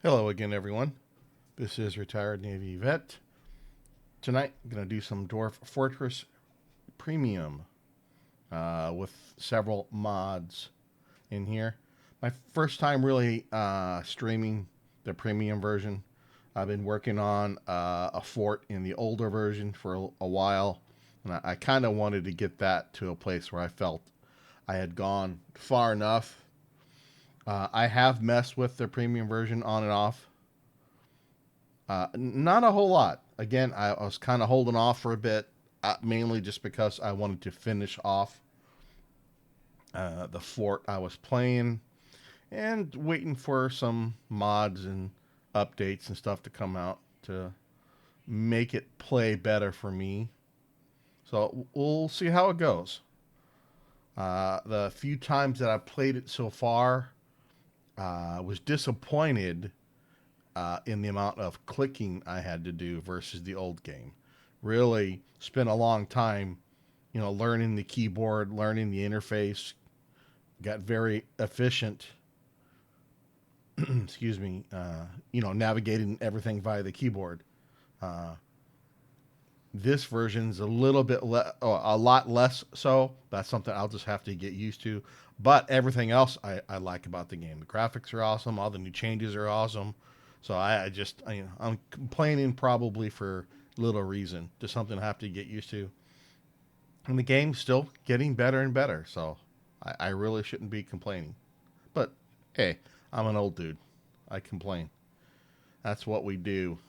Hello again, everyone. This is Retired Navy Vet. Tonight, I'm going to do some Dwarf Fortress Premium with several mods in here. My first time really streaming the premium version. I've been working on a fort in the older version for a while, and I kind of wanted to get that to a place where I felt I had gone far enough. I have messed with the premium version on and off. Not a whole lot. Again, I was kind of holding off for a bit, mainly just because I wanted to finish off the fort I was playing and waiting for some mods and updates and stuff to come out to make it play better for me. So we'll see how it goes. The few times that I've played it so far, was disappointed in the amount of clicking I had to do versus the old game. Really spent a long time, learning the keyboard, learning the interface. Got very efficient. Excuse me. Navigating everything via the keyboard. Uh, this version's a lot less so. That's something I'll just have to get used to. But everything else I like about the game. The graphics are awesome. All the new changes are awesome. So I'm complaining probably for little reason. Just something I have to get used to. And the game's still getting better and better. So I really shouldn't be complaining. But hey, I'm an old dude. I complain. That's what we do.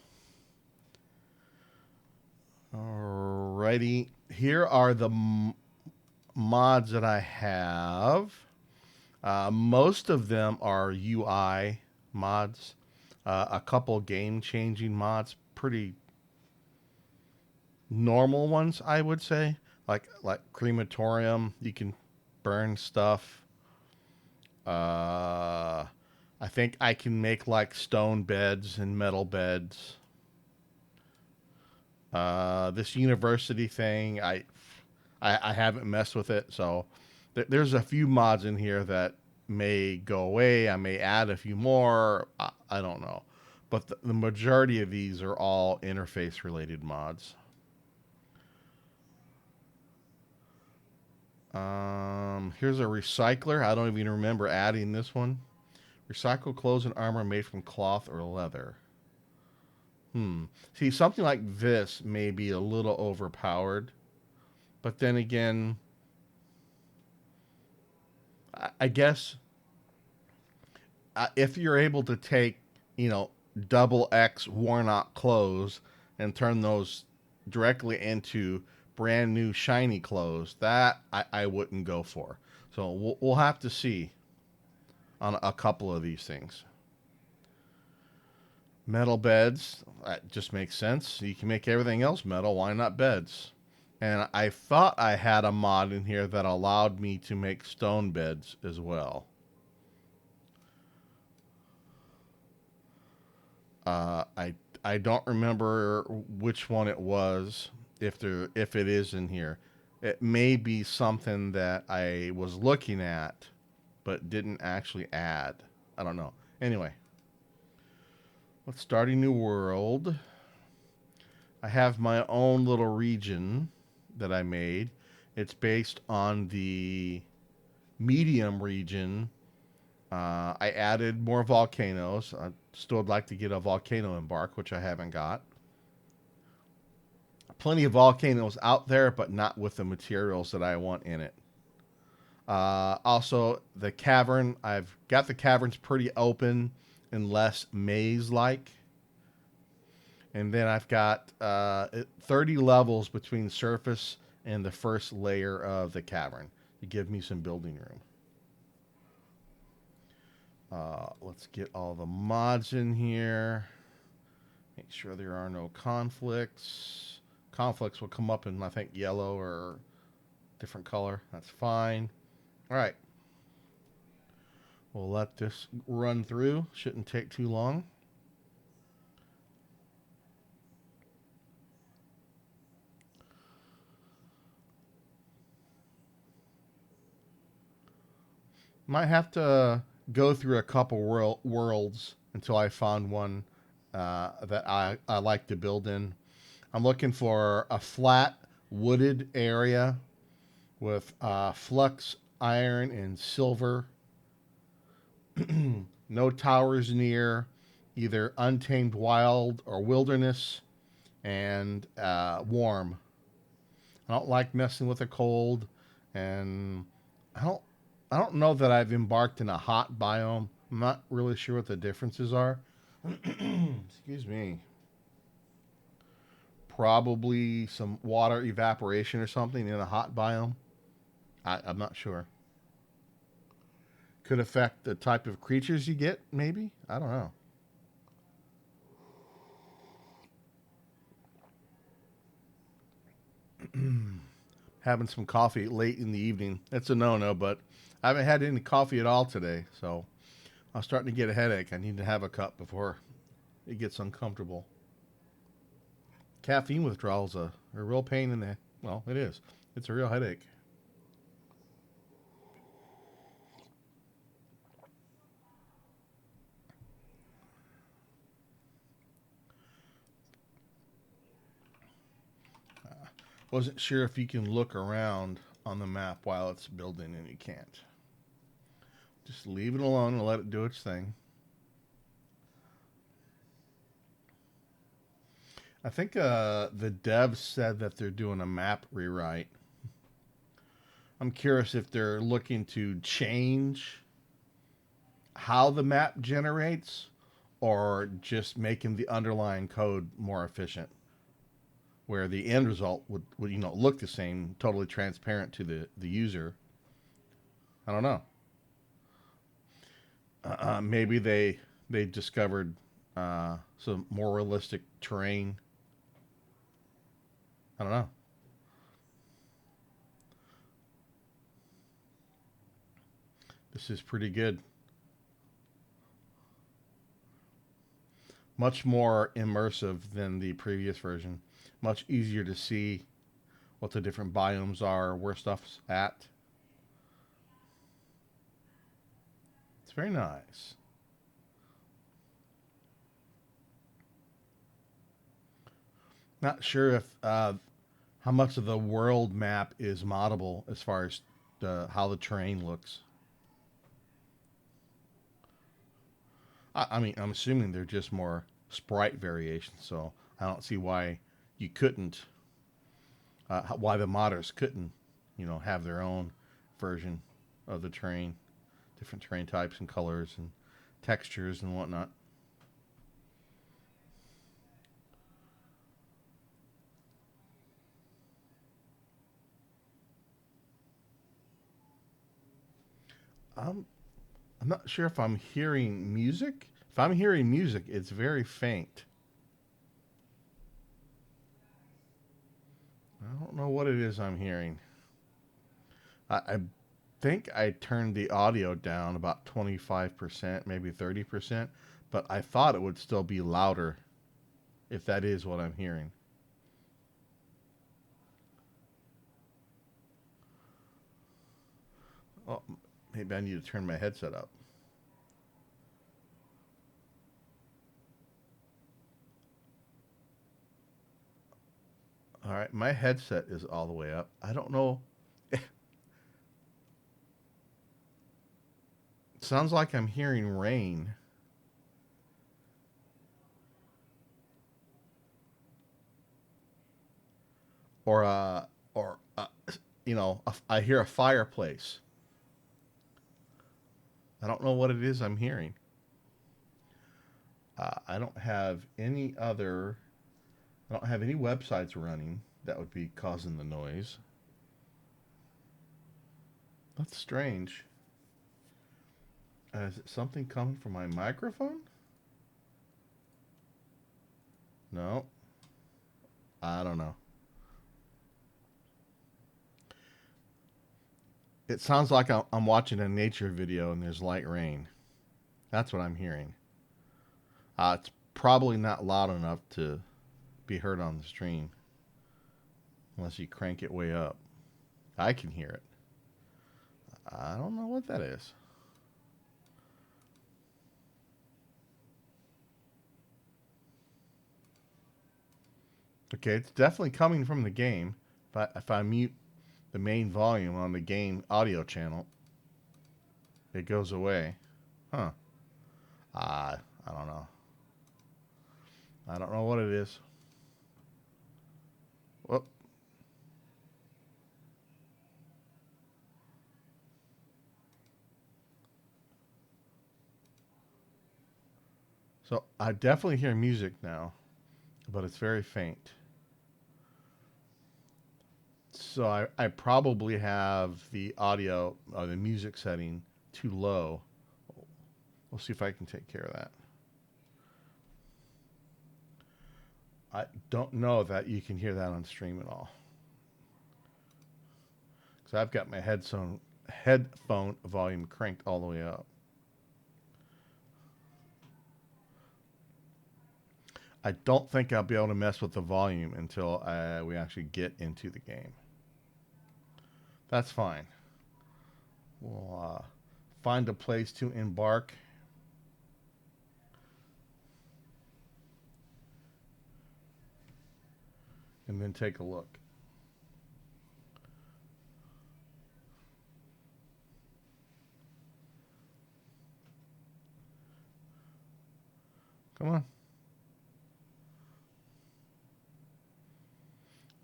Alrighty. Here are the mods that I have. Most of them are UI mods. A couple game changing mods, pretty normal ones, I would say. Like crematorium, you can burn stuff. Uh, I think I can make like stone beds and metal beds. This university thing, I haven't messed with it, so there's a few mods in here that may go away. I may add a few more. I don't know, but the majority of these are all interface related mods. Here's a recycler. I don't even remember adding this one. Recycle clothes and armor made from cloth or leather. See, something like this may be a little overpowered, but then again, I guess if you're able to take, you know, double X worn out clothes and turn those directly into brand new shiny clothes, that I wouldn't go for. So we'll have to see on a couple of these things. Metal beds, that just makes sense. You can make everything else metal. Why not beds? And I thought I had a mod in here that allowed me to make stone beds as well. I don't remember which one it was. If it is in here, it may be something that I was looking at, but didn't actually add. I don't know. Anyway, let's start a new world. I have my own little region that I made. It's based on the medium region. I added more volcanoes. I still would like to get a volcano embark, which I haven't got. Plenty of volcanoes out there, but not with the materials that I want in it. Also, the cavern. I've got the caverns pretty open and less maze-like. And then I've got 30 levels between surface and the first layer of the cavern to give me some building room. Let's get all the mods in here. Make sure there are no conflicts. Conflicts will come up in, I think, yellow or different color. That's fine. All right. We'll let this run through. Shouldn't take too long. Might have to go through a couple worlds until I found one that I like to build in. I'm looking for a flat wooded area with flux iron and silver. No towers near, either untamed wild or wilderness, and warm. I don't like messing with the cold, and I don't. I don't know that I've embarked in a hot biome. I'm not really sure what the differences are. Excuse me. Probably some water evaporation or something in a hot biome. I'm not sure. Could affect the type of creatures you get, maybe? I don't know. Having some coffee late in the evening. That's a no-no, but I haven't had any coffee at all today, so I'm starting to get a headache. I need to have a cup before it gets uncomfortable. Caffeine withdrawal is a real pain in the... Well, it is. It's a real headache. Wasn't sure if you can look around on the map while it's building, and you can't. Just leave it alone and let it do its thing. I think the devs said that they're doing a map rewrite. I'm curious if they're looking to change how the map generates or just making the underlying code more efficient, where the end result would look the same, totally transparent to the user. I don't know. Maybe they discovered some more realistic terrain. I don't know. This is pretty good. Much more immersive than the previous version. Much easier to see what the different biomes are, where stuff's at. It's very nice. Not sure if how much of the world map is moddable as far as how the terrain looks. I mean, I'm assuming they're just more sprite variations, so I don't see why you couldn't, why the modders couldn't, have their own version of the terrain, different terrain types and colors and textures and whatnot. I'm I'm not sure if I'm hearing music. If I'm hearing music, it's very faint. I don't know what it is I'm hearing. I think I turned the audio down about 25%, maybe 30%, but I thought it would still be louder if that is what I'm hearing. Oh, maybe I need to turn my headset up. All right, my headset is all the way up. I don't know. It sounds like I'm hearing rain or I hear a fireplace. I don't know what it is I'm hearing. I don't have any other. I don't have any websites running that would be causing the noise. That's strange. Is it something coming from my microphone? No, I don't know. It sounds like I'm watching a nature video and there's light rain. That's what I'm hearing. It's probably not loud enough to be heard on the stream unless you crank it way up. I can hear it. I don't know what that is. Okay, it's definitely coming from the game. If I mute the main volume on the game audio channel, it goes away. Huh. I don't know. I don't know what it is. Well, so I definitely hear music now, but it's very faint. So I probably have the audio or the music setting too low. We'll see if I can take care of that. I don't know that you can hear that on stream at all. Because I've got my headphone volume cranked all the way up. I don't think I'll be able to mess with the volume until we actually get into the game. That's fine. We'll find a place to embark. And then take a look. Come on.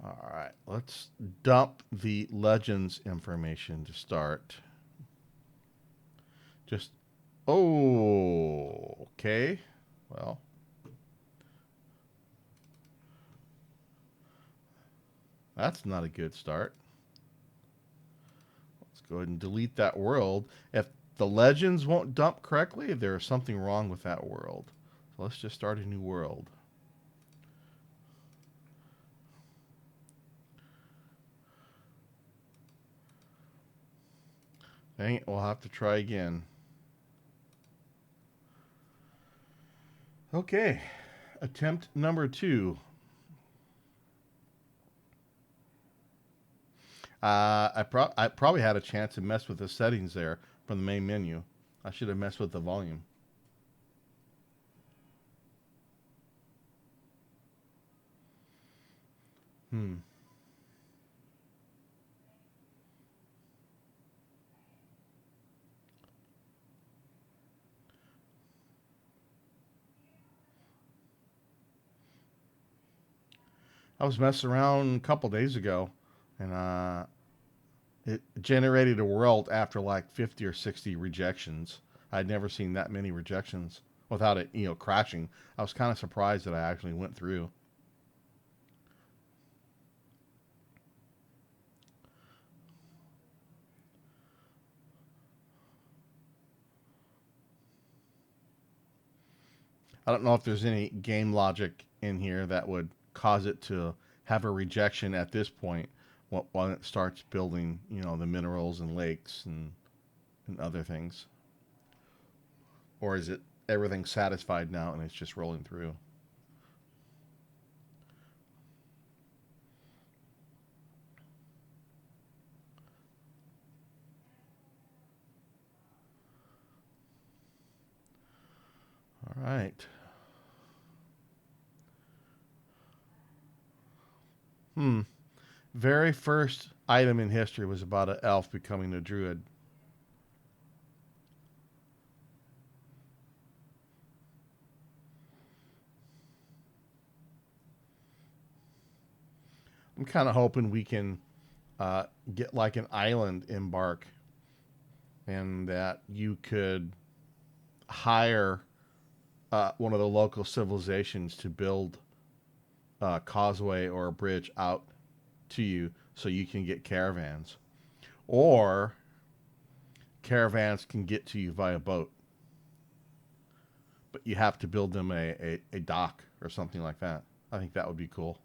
All right, let's dump the Legends information to start. Just, oh, okay. Well, that's not a good start. Let's go ahead and delete that world. If the Legends won't dump correctly, there's something wrong with that world. So let's just start a new world. Dang it, we'll have to try again. Okay, attempt number 2. I probably had a chance to mess with the settings there from the main menu. I should have messed with the volume. Hmm. I was messing around a couple days ago, and it generated a world after like 50 or 60 rejections. I'd never seen that many rejections without it, crashing. I was kind of surprised that I actually went through. I don't know if there's any game logic in here that would cause it to have a rejection at this point when it starts building, the minerals and lakes and other things. Or is it everything satisfied now and it's just rolling through? All right. Hmm. Very first item in history was about an elf becoming a druid. I'm kind of hoping we can get like an island embark and that you could hire one of the local civilizations to build a causeway or a bridge out to you so you can get caravans. Or caravans can get to you via boat, but you have to build them a dock or something like that. I think that would be cool.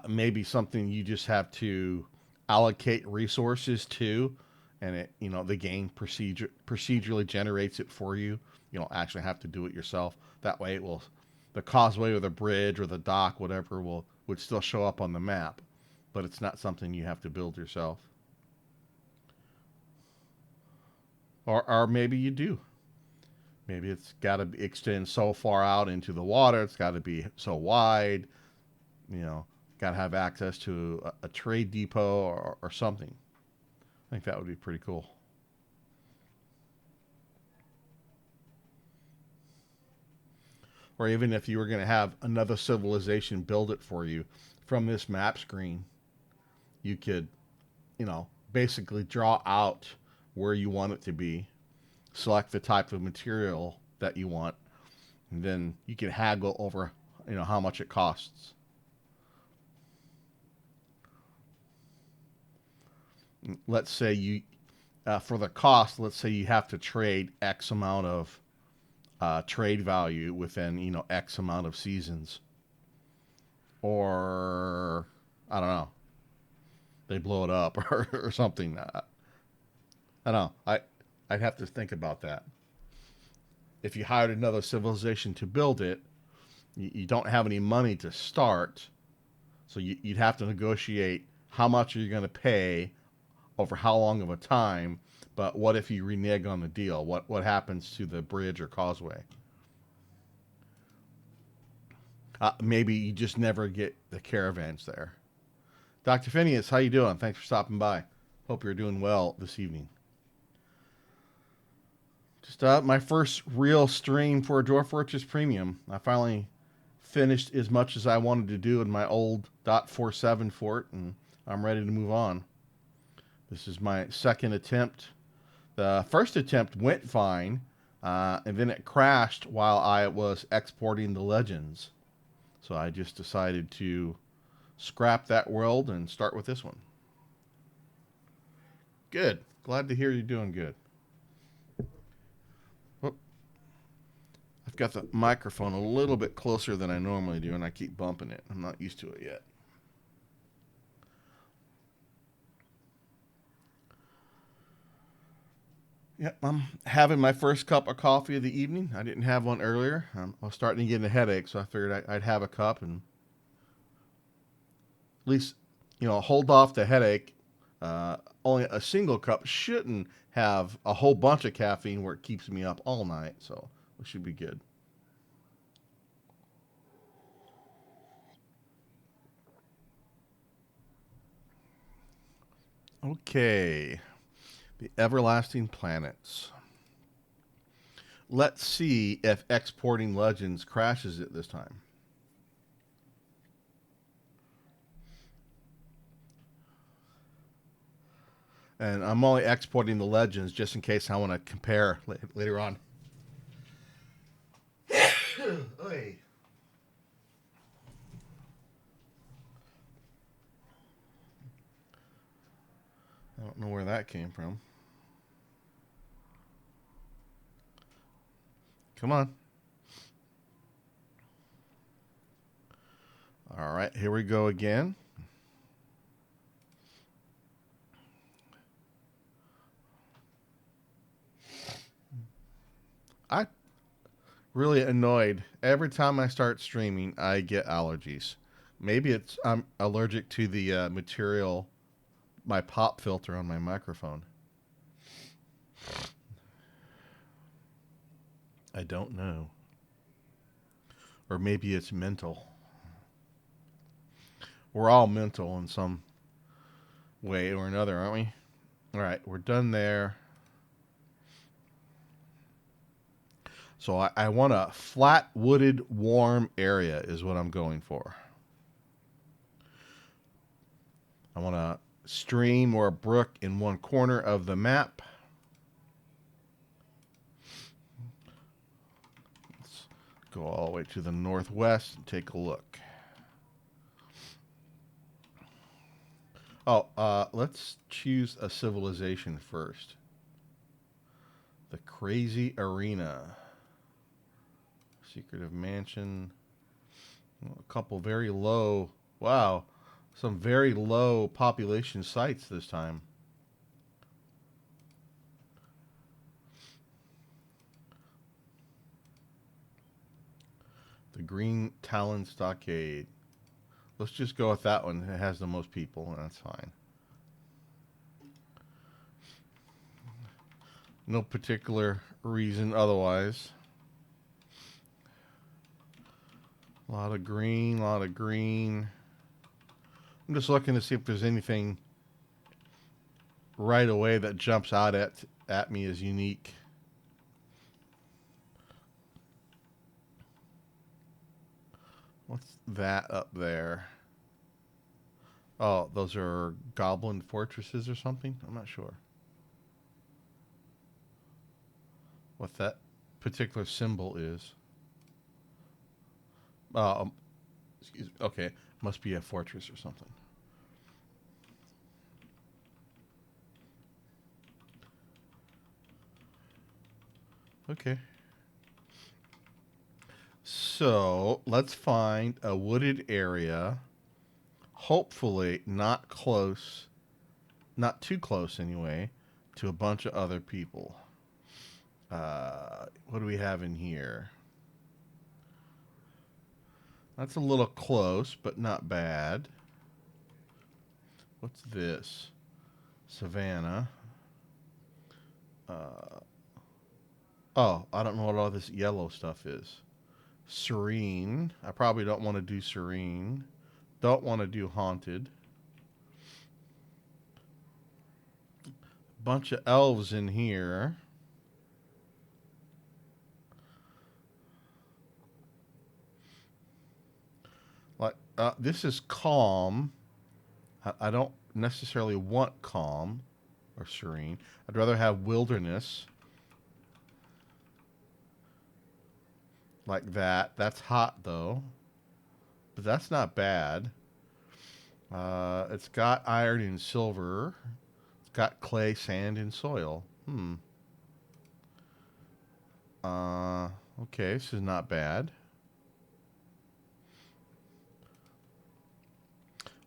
Maybe something you just have to allocate resources to, and the game procedurally generates it for you. You don't actually have to do it yourself. That way, the causeway or the bridge or the dock, whatever, would still show up on the map, but it's not something you have to build yourself. Or maybe you do. Maybe it's got to extend so far out into the water. It's got to be so wide. You know, got to have access to a trade depot or something. I think that would be pretty cool. Or even if you were going to have another civilization build it for you from this map screen, you could, basically draw out where you want it to be, select the type of material that you want, and then you can haggle over, how much it costs. Let's say for the cost, let's say you have to trade X amount of trade value within, X amount of seasons, or I don't know, they blow it up or something. I don't know. I'd have to think about that. If you hired another civilization to build it, you don't have any money to start, so you'd have to negotiate how much are you going to pay over how long of a time. But what if you renege on the deal? What happens to the bridge or causeway? Maybe you just never get the caravans there. Dr. Phineas, how you doing? Thanks for stopping by. Hope you're doing well this evening. Just my first real stream for Dwarf Fortress Premium. I finally finished as much as I wanted to do in my old .47 fort, and I'm ready to move on. This is my second attempt. The first attempt went fine, and then it crashed while I was exporting the legends. So I just decided to scrap that world and start with this one. Good. Glad to hear you're doing good. Whoop. I've got the microphone a little bit closer than I normally do, and I keep bumping it. I'm not used to it yet. Yep, I'm having my first cup of coffee of the evening. I didn't have one earlier. I was starting to get a headache, so I figured I'd have a cup and at least, hold off the headache. Only a single cup shouldn't have a whole bunch of caffeine where it keeps me up all night, so it should be good. Okay, the everlasting planets. Let's see if exporting legends crashes it this time. And I'm only exporting the legends just in case I want to compare later on. Oy. I don't know where that came from. Come on. All right, here we go again. I really annoyed. Every time I start streaming, I get allergies. Maybe I'm allergic to the material, my pop filter on my microphone. I don't know. Or maybe it's mental. We're all mental in some way or another, aren't we? All right, we're done there. So I want a flat wooded warm area is what I'm going for. I want a stream or a brook in one corner of the map. Let's go all the way to the northwest and take a look. Oh, let's choose a civilization first. The Crazy Arena. Secretive Mansion. A couple very low. Wow. Some very low population sites this time. The Green Talon Stockade. Let's just go with that one. It has the most people, and that's fine. No particular reason otherwise. A lot of green, a lot of green. I'm just looking to see if there's anything right away that jumps out at me as unique. What's that up there? Oh, those are goblin fortresses or something? I'm not sure. What that particular symbol is. Um, excuse me. Okay, must be a fortress or something. Okay. So let's find a wooded area. Hopefully, not close, not too close anyway, to a bunch of other people. What do we have in here? That's a little close, but not bad. What's this? Savannah. Uh, oh, I don't know what all this yellow stuff is. Serene. I probably don't want to do serene. Don't want to do haunted. Bunch of elves in here. Like this is calm. I don't necessarily want calm or serene. I'd rather have wilderness like that. That's hot though, but that's not bad. It's got iron and silver. It's got clay, sand, and soil. Uh, okay, this is not bad.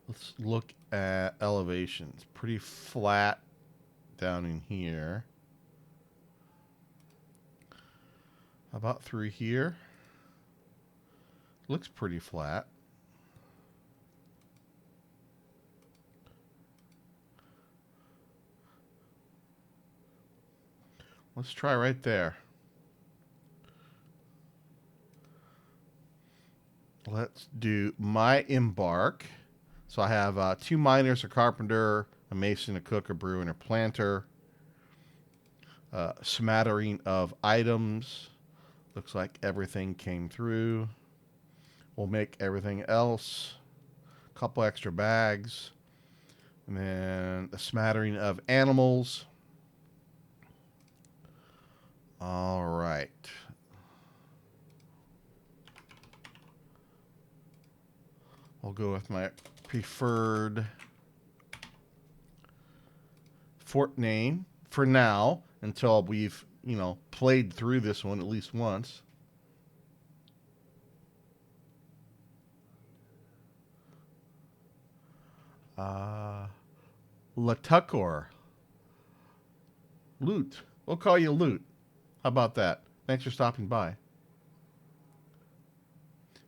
Let's look at elevations. Pretty flat down in here. How about through here? Looks pretty flat. Let's try right there. Let's do my embark. So I have 2 miners, a carpenter, a mason, a cook, a brewer, and a planter. Smattering of items. Looks like everything came through. We'll make everything else. A couple extra bags. And then a smattering of animals. All right. I'll go with my preferred fort name for now until we've, played through this one at least once. Latucor. Loot. We'll call you Loot. How about that? Thanks for stopping by.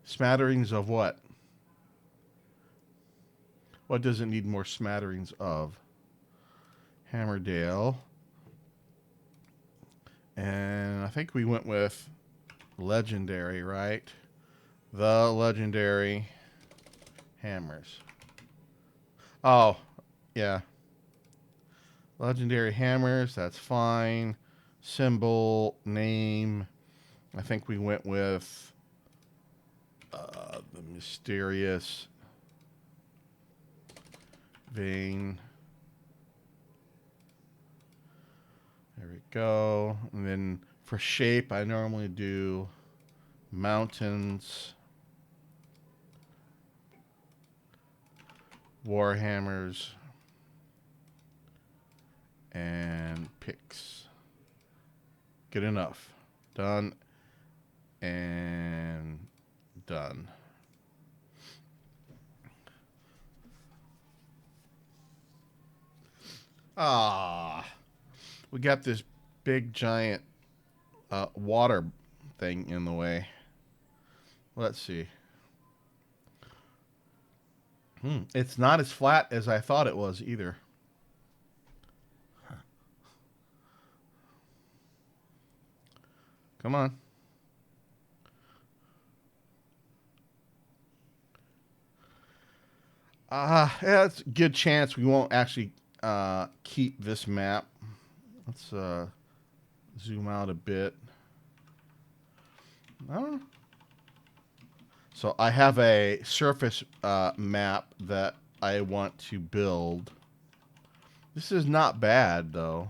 Smatterings of what? What does it need more smatterings of? Hammerdale. And I think we went with legendary, right? The legendary hammers. Oh, yeah. Legendary hammers, that's fine. Symbol, name. I think we went with the mysterious vein. There we go. And then for shape, I normally do mountains, warhammers, and picks. Good enough. Done and done. Ah, we got this big giant water thing in the way. Let's see. It's not as flat as I thought it was either. Come on. Yeah, it's a good chance we won't actually keep this map. Let's zoom out a bit. Oh. So I have a surface map that I want to build. This is not bad, though.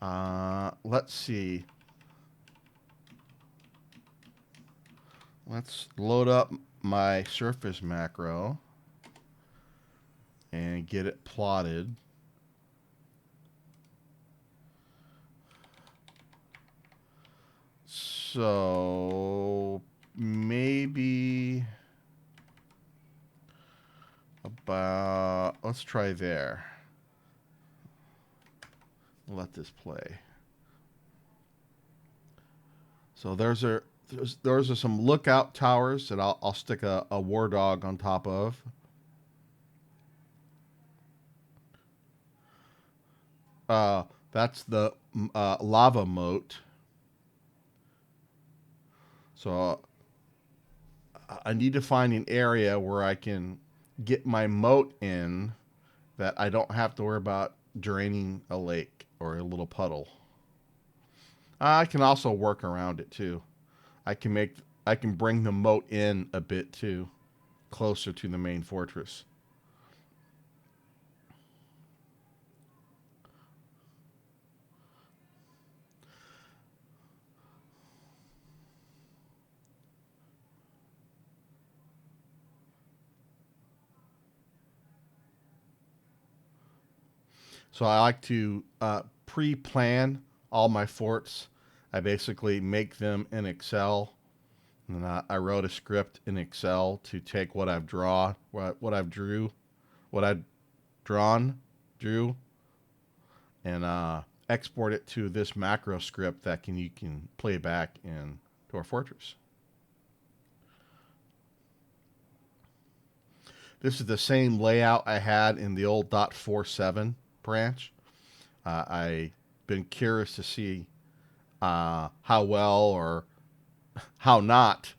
Let's see. Let's load up my surface macro and get it plotted. So maybe about, let's try there. Let this play. So those are some lookout towers that I'll stick a war dog on top of. That's the lava moat. So I need to find an area where I can get my moat in that I don't have to worry about draining a lake or a little puddle. I can also work around it too. I can bring the moat in a bit too, closer to the main fortress. So I like to pre-plan all my forts. I basically make them in Excel, and I wrote a script in Excel to take what what I've drawn, drew, and export it to this macro script that you can play back in Dwarf Fortress. This is the same layout I had in the old .47 branch. I've been curious to see how well or how not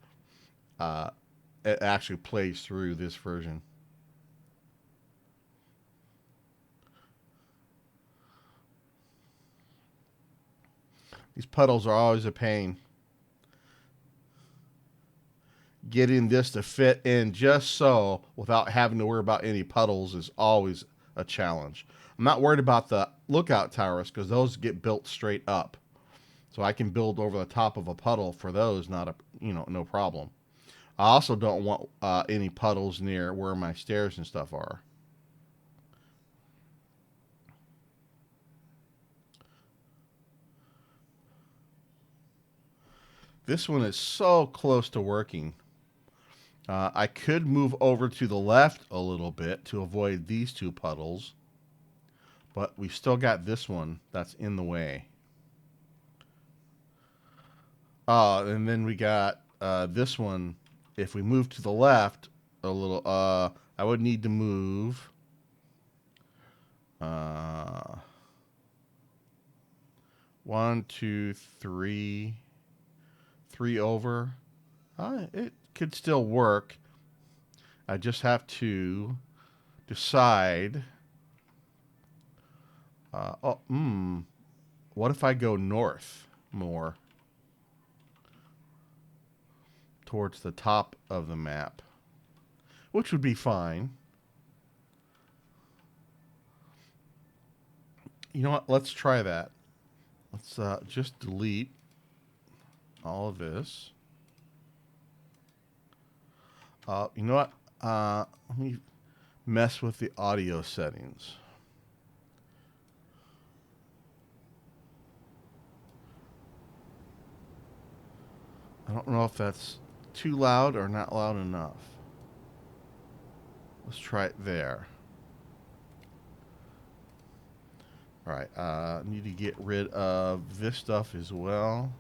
uh, it actually plays through this version. These puddles are always a pain. Getting this to fit in just so without having to worry about any puddles is always a challenge. I'm not worried about the lookout towers because those get built straight up. So I can build over the top of a puddle for those, not a no problem. I also don't want any puddles near where my stairs and stuff are. This one is so close to working. I could move over to the left a little bit to avoid these two puddles, but we still got this one that's in the way. And then we got this one. If we move to the left a little, I would need to move. Uh, One, two, three over. It could still work. I just have to decide. What if I go north more towards the top of the map, which would be fine. You know what? Let's try that. Let's just delete all of this. You know what? Let me mess with the audio settings. I don't know if that's too loud or not loud enough. Let's try it there. All right. Need to get rid of this stuff as well.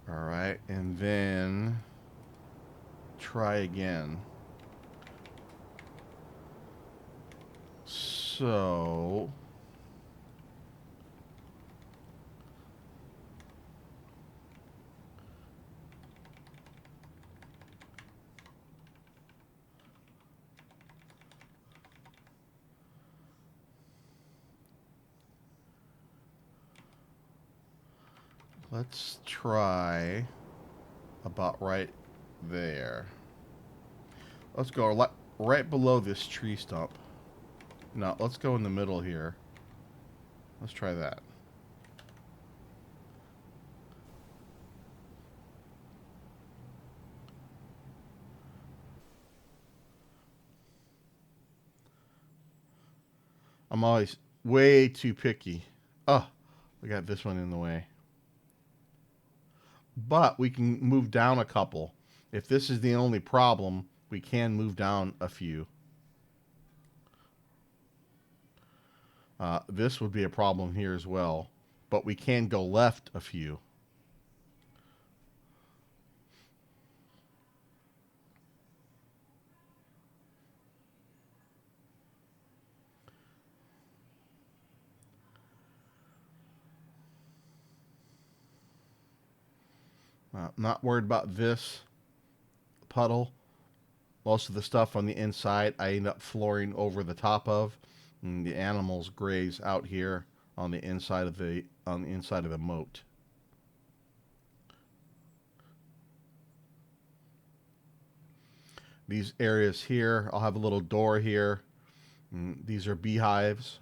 All right, and then try again. So let's try about right there. Let's go right below this tree stump. No, let's go in the middle here. Let's try that. I'm always way too picky. Oh, I got this one in the way. But we can move down a couple. If this is the only problem, we can move down a few. This would be a problem here as well. But we can go left a few. Not worried about this puddle. Most of the stuff on the inside I end up flooring over the top of. And the animals graze out here on the inside of the moat. These areas here, I'll have a little door here. And these are beehives.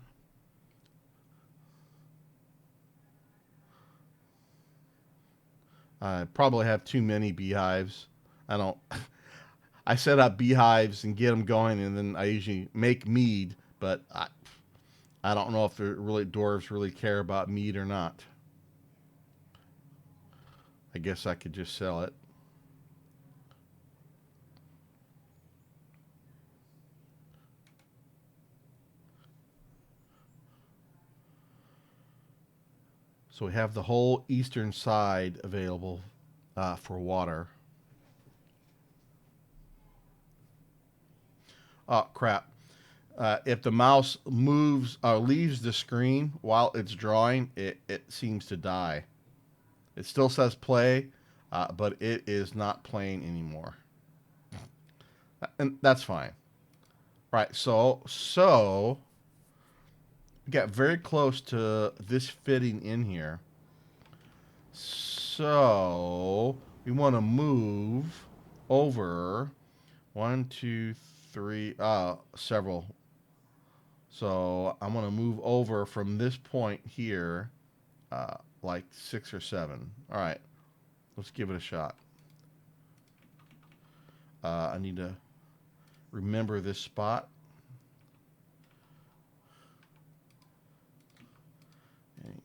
I probably have too many beehives. I don't. I set up beehives and get them going, and then I usually make mead. But I don't know if the really dwarves really care about mead or not. I guess I could just sell it. So we have the whole eastern side available for water. Oh crap! If the mouse moves or leaves the screen while it's drawing, it seems to die. It still says play, but it is not playing anymore, and that's fine. Right. So we got very close to this fitting in here. So we want to move over one, two, three, several. So I'm going to move over from this point here, like 6 or 7. All right, let's give it a shot. I need to remember this spot.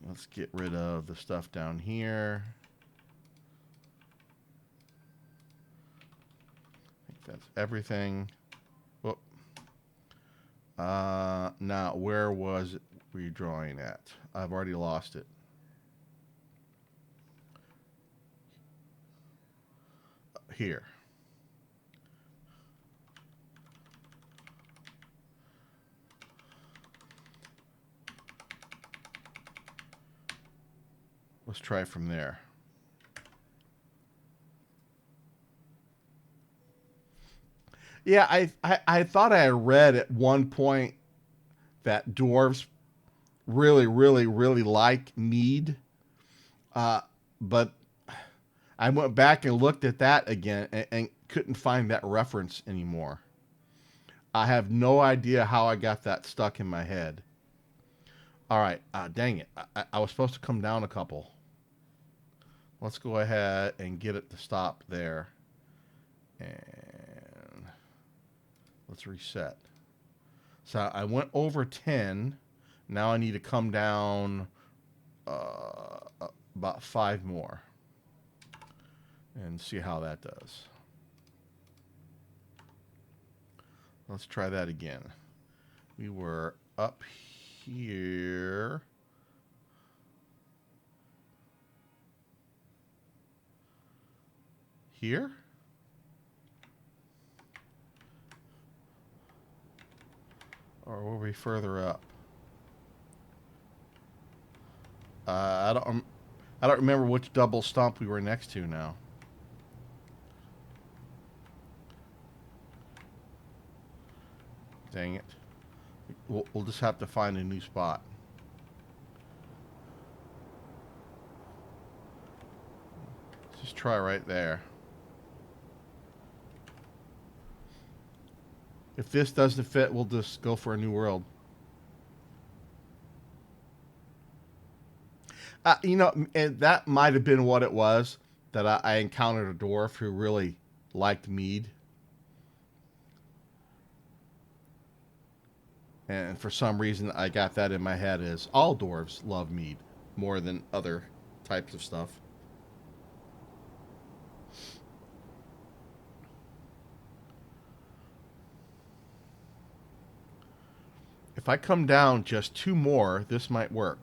Let's get rid of the stuff down here. I think that's everything. Whoop. Now, where was it redrawing at? I've already lost it. Here. Let's try from there. Yeah, I thought I read at one point that dwarves really like mead. Uh, but I went back and looked at that again and couldn't find that reference anymore. I have no idea how I got that stuck in my head. All right, dang it. I was supposed to come down a couple. Let's go ahead and get it to stop there. And let's reset. So I went over 10. Now I need to come down about 5 more and see how that does. Let's try that again. We were up here. Here? Or were we further up? I don't remember which double stump we were next to now. Dang it. We'll just have to find a new spot. Let's just try right there. If this doesn't fit, we'll just go for a new world. And that might have been what it was, that I encountered a dwarf who really liked mead. And for some reason, I got that in my head as all dwarves love mead more than other types of stuff. If I come down just 2 more, this might work.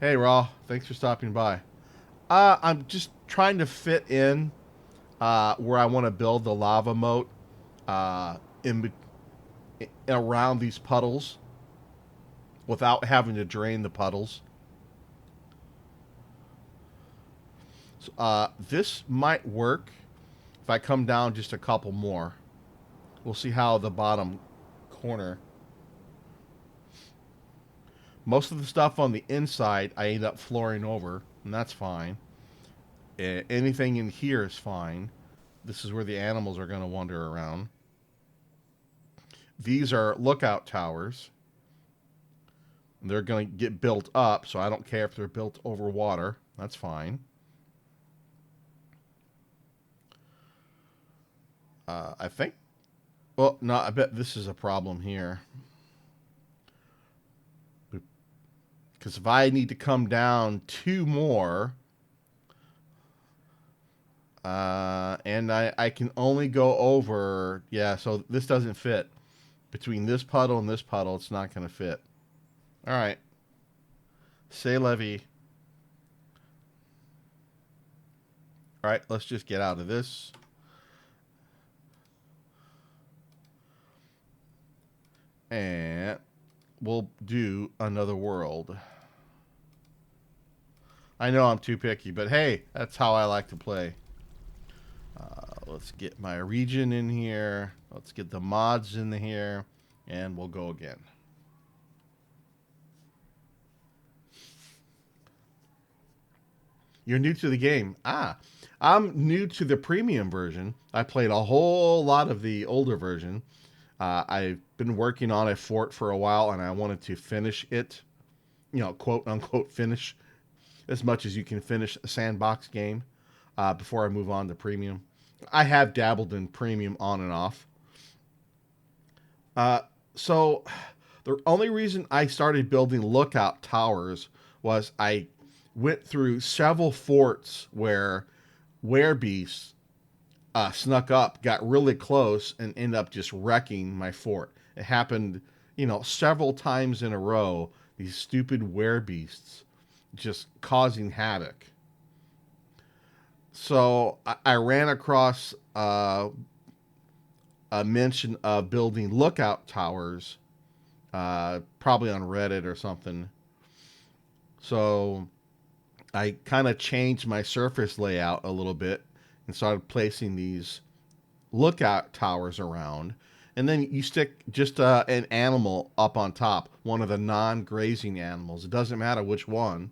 Hey, Raw. Thanks for stopping by. I'm just trying to fit in where I want to build the lava moat in around these puddles without having to drain the puddles. So, this might work if I come down just a couple more. We'll see how the bottom corner. Most of the stuff on the inside I end up flooring over, and that's fine. Anything in here is fine. This is where the animals are going to wander around. These are lookout towers. They're going to get built up, so I don't care if they're built over water. That's fine. I think... Well, no, I bet this is a problem here. Because if I need to come down 2 more... and I can only go over... Yeah, so this doesn't fit. Between this puddle and this puddle, it's not going to fit. All right. C'est la vie. All right, let's just get out of this. And we'll do another world. I know I'm too picky, but hey, that's how I like to play. Let's get my region in here. Let's get the mods in here. And we'll go again. You're new to the game. I'm new to the premium version. I played a whole lot of the older version. I've been working on a fort for a while, and I wanted to finish it. You know, quote unquote finish as much as you can finish a sandbox game before I move on to premium. I have dabbled in premium on and off. So the only reason I started building lookout towers was I went through several forts where werebeasts snuck up, got really close, and ended up just wrecking my fort. It happened, several times in a row. These stupid werebeasts just causing havoc. So I ran across a mention of building lookout towers, probably on Reddit or something. So I kind of changed my surface layout a little bit and started placing these lookout towers around. And then you stick just an animal up on top, one of the non-grazing animals. It doesn't matter which one.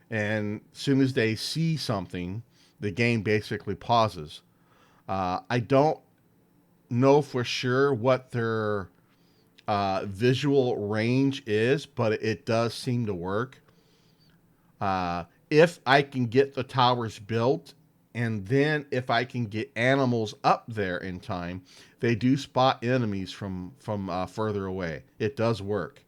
And as soon as they see something, the game basically pauses. I don't know for sure what their visual range is, but it does seem to work. If I can get the towers built, and then if I can get animals up there in time, they do spot enemies from further away. It does work.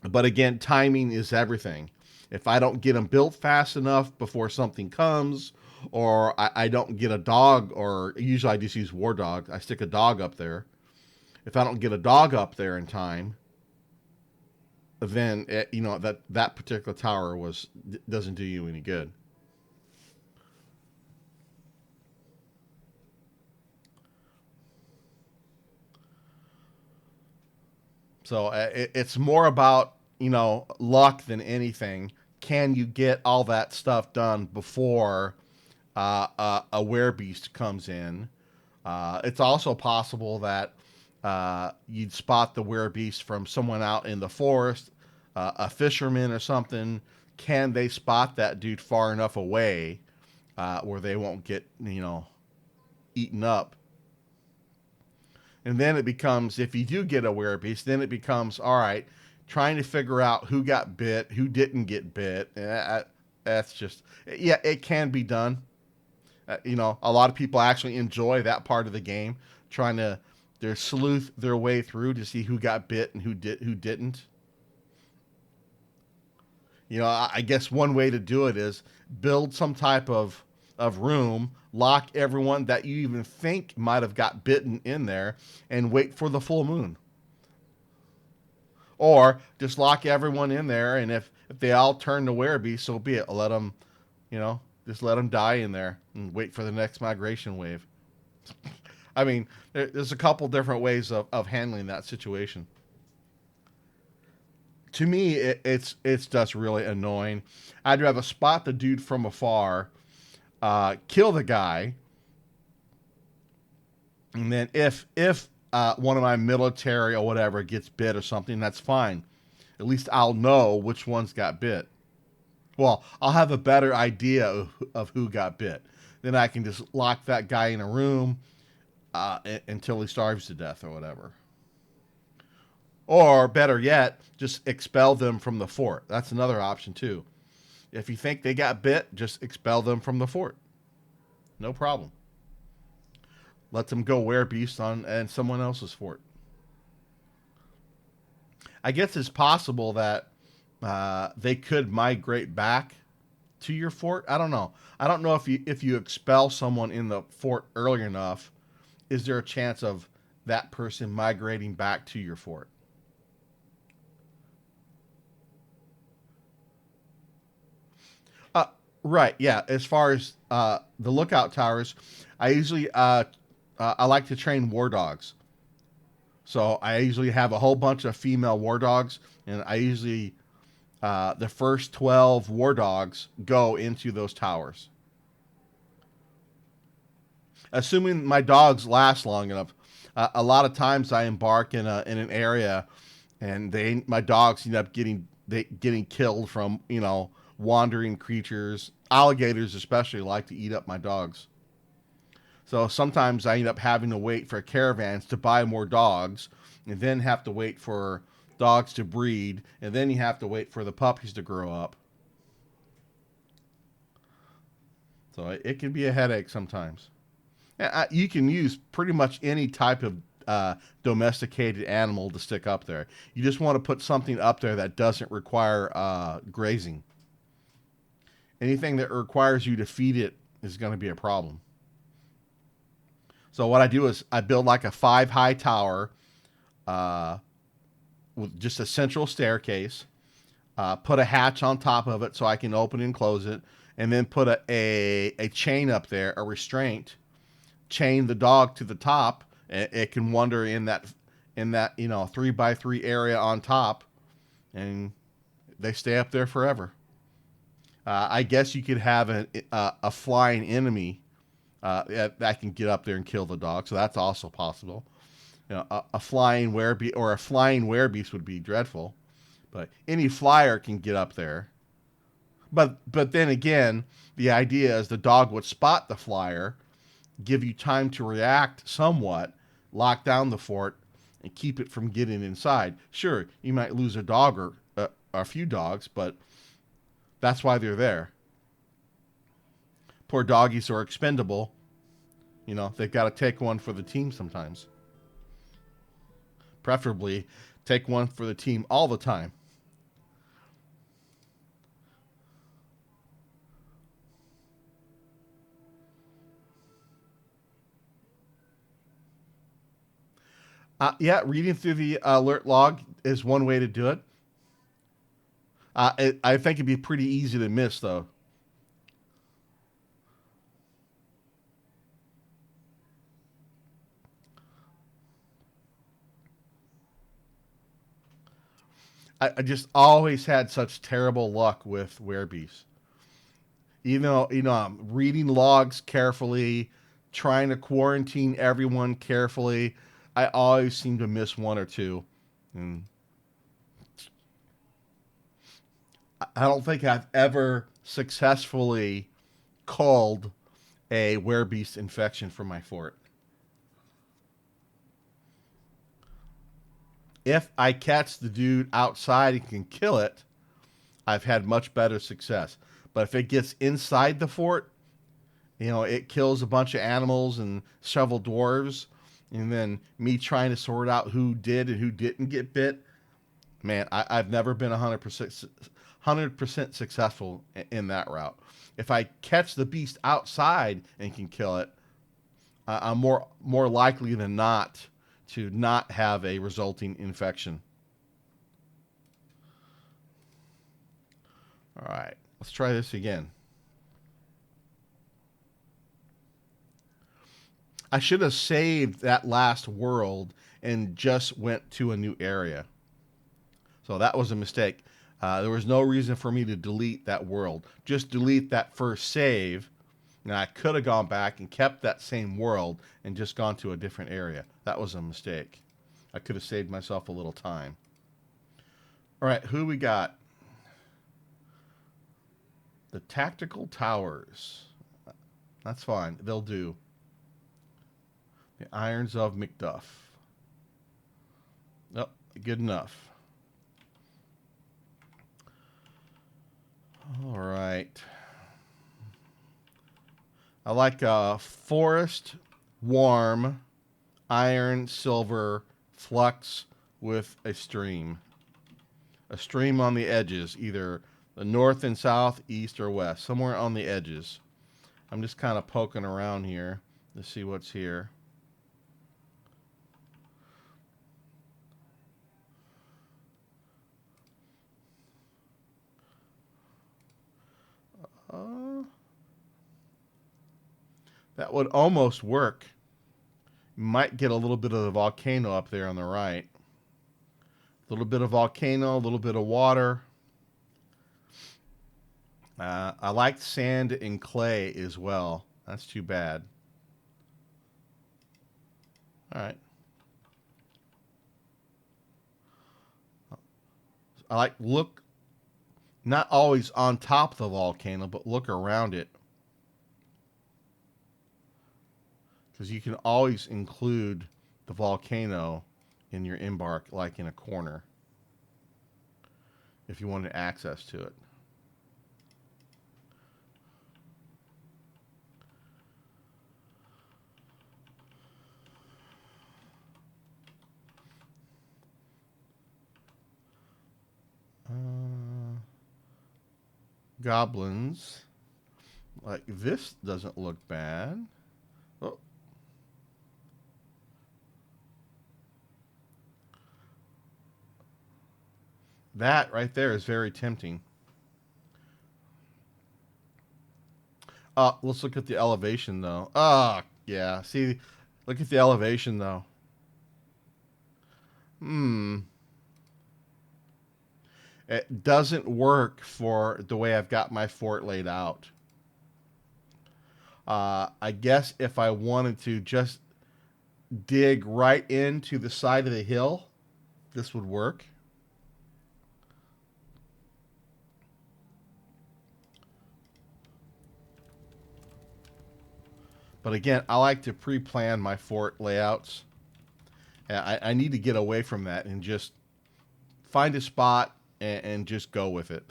But again, timing is everything. If I don't get them built fast enough before something comes, or I don't get a dog, or usually I just use war dog. I stick a dog up there. If I don't get a dog up there in time, then that particular tower doesn't do you any good. So it's more about, luck than anything. Can you get all that stuff done before a werebeast comes in? It's also possible that you'd spot the werebeast from someone out in the forest, a fisherman or something. Can they spot that dude far enough away where they won't get, eaten up? And then it becomes, if you do get a werebeast, then it becomes, all right, trying to figure out who got bit, who didn't get bit. That's just, yeah, it can be done. A lot of people actually enjoy that part of the game, trying to sleuth their way through to see who got bit and who didn't. I guess one way to do it is build some type of room, lock everyone that you even think might have got bitten in there, and wait for the full moon. Or just lock everyone in there, and if they all turn to werebeasts, so be it. Let them, just let them die in there and wait for the next migration wave. I mean, there's a couple different ways of handling that situation. To me, it's just really annoying. I'd rather spot the dude from afar, kill the guy, and then if one of my military or whatever gets bit or something, that's fine. At least I'll know which ones got bit. Well, I'll have a better idea of who got bit. Then I can just lock that guy in a room until he starves to death or whatever. Or better yet, just expel them from the fort. That's another option too. If you think they got bit, just expel them from the fort. No problem. Let them go werebeast on and someone else's fort. I guess it's possible that they could migrate back to your fort. I don't know. I don't know if you expel someone in the fort early enough, is there a chance of that person migrating back to your fort? Right. Yeah. As far as the lookout towers, I usually I like to train war dogs. So I usually have a whole bunch of female war dogs, and I usually the first 12 war dogs go into those towers. Assuming my dogs last long enough. A lot of times I embark in an area, and my dogs end up getting killed from wandering creatures. Alligators especially like to eat up my dogs. So sometimes I end up having to wait for caravans to buy more dogs, and then have to wait for dogs to breed, and then you have to wait for the puppies to grow up. So it can be a headache sometimes. You can use pretty much any type of domesticated animal to stick up there. You just want to put something up there that doesn't require grazing. Anything that requires you to feed it is going to be a problem. So what I do is I build like a 5 high tower uh, with just a central staircase. Put a hatch on top of it so I can open and close it, and then put a chain up there, a restraint. Chain the dog to the top. It can wander in that 3x3 area on top, and they stay up there forever. I guess you could have a flying enemy that can get up there and kill the dog, so that's also possible. A flying werebeast or a flying werebeast would be dreadful, but any flyer can get up there. But then again, the idea is the dog would spot the flyer, give you time to react somewhat, lock down the fort, and keep it from getting inside. Sure, you might lose a dog or a few dogs, but that's why they're there. Poor doggies are expendable. They've got to take one for the team sometimes. Preferably, take one for the team all the time. Yeah, reading through the alert log is one way to do it. I think it'd be pretty easy to miss, though. I just always had such terrible luck with werebeasts. Even though, I'm reading logs carefully, trying to quarantine everyone carefully, I always seem to miss one or two. And I don't think I've ever successfully called a werebeast infection from my fort. If I catch the dude outside and can kill it, I've had much better success. But if it gets inside the fort, it kills a bunch of animals and several dwarves, and then me trying to sort out who did and who didn't get bit. Man, I've never been 100% successful in that route. If I catch the beast outside and can kill it, I'm more likely than not to not have a resulting infection. All right, let's try this again. I should have saved that last world and just went to a new area. So that was a mistake. There was no reason for me to delete that world. Just delete that first save. And I could have gone back and kept that same world and just gone to a different area. That was a mistake. I could have saved myself a little time. All right, who we got? The tactical towers. That's fine. They'll do. The irons of Macduff. Nope, good enough. All right. I like forest, warm, iron, silver, flux with a stream. A stream on the edges, either the north and south, east or west, somewhere on the edges. I'm just kind of poking around here to see what's here. That would almost work. Might get a little bit of the volcano up there on the right. A little bit of volcano, a little bit of water. I like sand and clay as well. That's too bad. All right. I like look, not always on top of the volcano, but look around it. Because you can always include the volcano in your embark, like in a corner, if you wanted access to it. Goblins. Like this doesn't look bad. Oh. That right there is very tempting. Let's look at the elevation though. Yeah. See, look at the elevation though. Hmm. It doesn't work for the way I've got my fort laid out. I guess if I wanted to just dig right into the side of the hill, this would work. But again, I like to pre-plan my fort layouts. I need to get away from that and just find a spot and just go with it.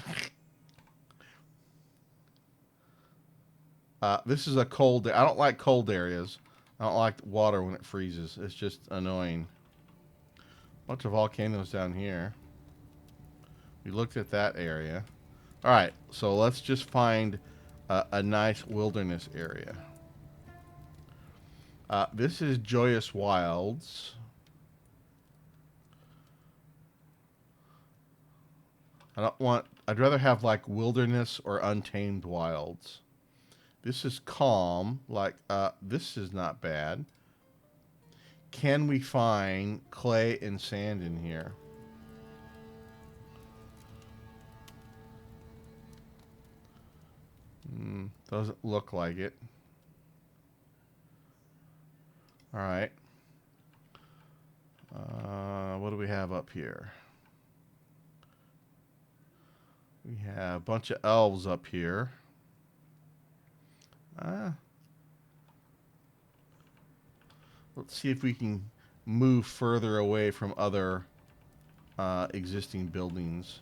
This is a cold. I don't like cold areas. I don't like water when it freezes. It's just annoying. Bunch of volcanoes down here. We looked at that area. All right, so let's just find a nice wilderness area. This is Joyous Wilds. I don't want. I'd rather have like wilderness or untamed wilds. This is calm. Like this is not bad. Can we find clay and sand in here? Doesn't look like it. All right. What do we have up here? We have a bunch of elves up here. Let's see if we can move further away from other existing buildings.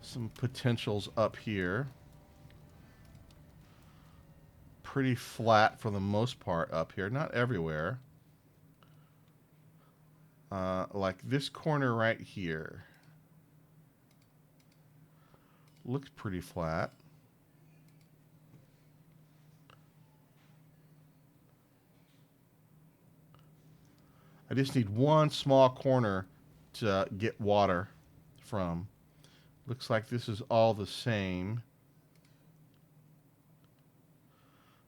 Some potentials up here. Pretty flat for the most part up here. Not everywhere. Like this corner right here. Looks pretty flat. I just need one small corner to get water from. Looks like this is all the same.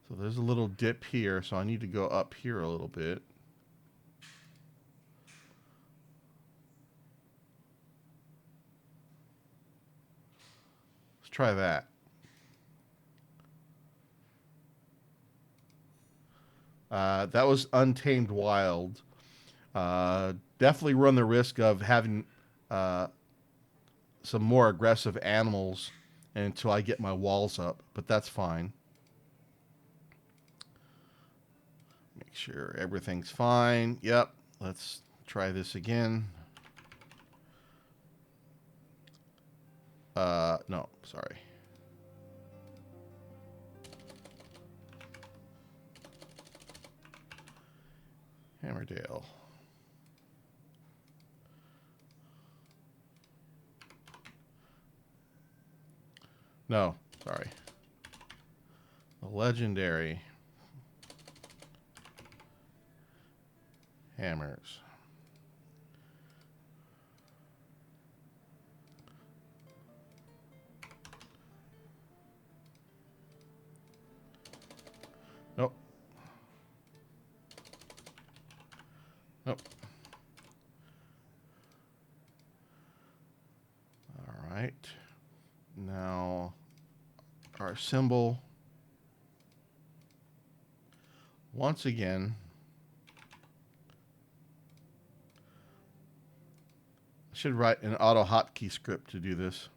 So there's a little dip here, so I need to go up here a little bit. Let's try that. That was Untamed Wild. Definitely run the risk of having some more aggressive animals until I get my walls up, but that's fine. Make sure everything's fine. Yep. Let's try this again. No, sorry. Hammerdale. No, sorry. The legendary hammers. Nope. Nope. All right. Now, our symbol. Once again, I should write an auto hotkey script to do this.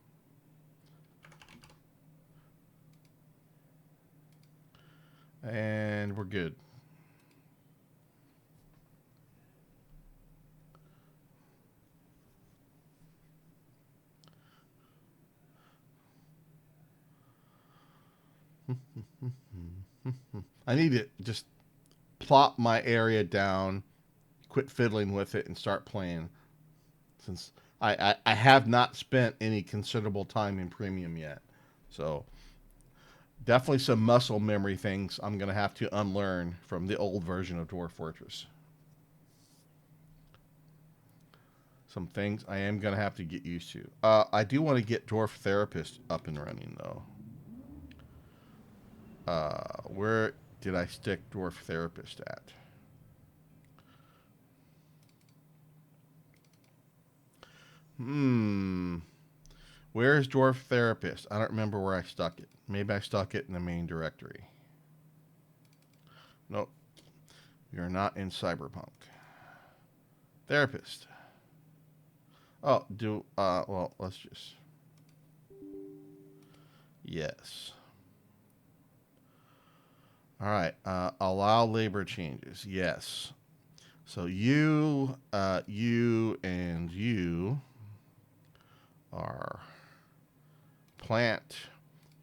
And we're good. I need to just plop my area down, quit fiddling with it, and start playing. Since I have not spent any considerable time in premium yet. So definitely some muscle memory things I'm going to have to unlearn from the old version of Dwarf Fortress. Some things I am going to have to get used to. I do want to get Dwarf Therapist up and running, though. Where did I stick Dwarf Therapist at? Where is Dwarf Therapist? I don't remember where I stuck it. Maybe I stuck it in the main directory. Nope. You're not in Cyberpunk. Therapist. Oh, well, let's just. Yes. All right. Allow labor changes. Yes. So you, and you are plant.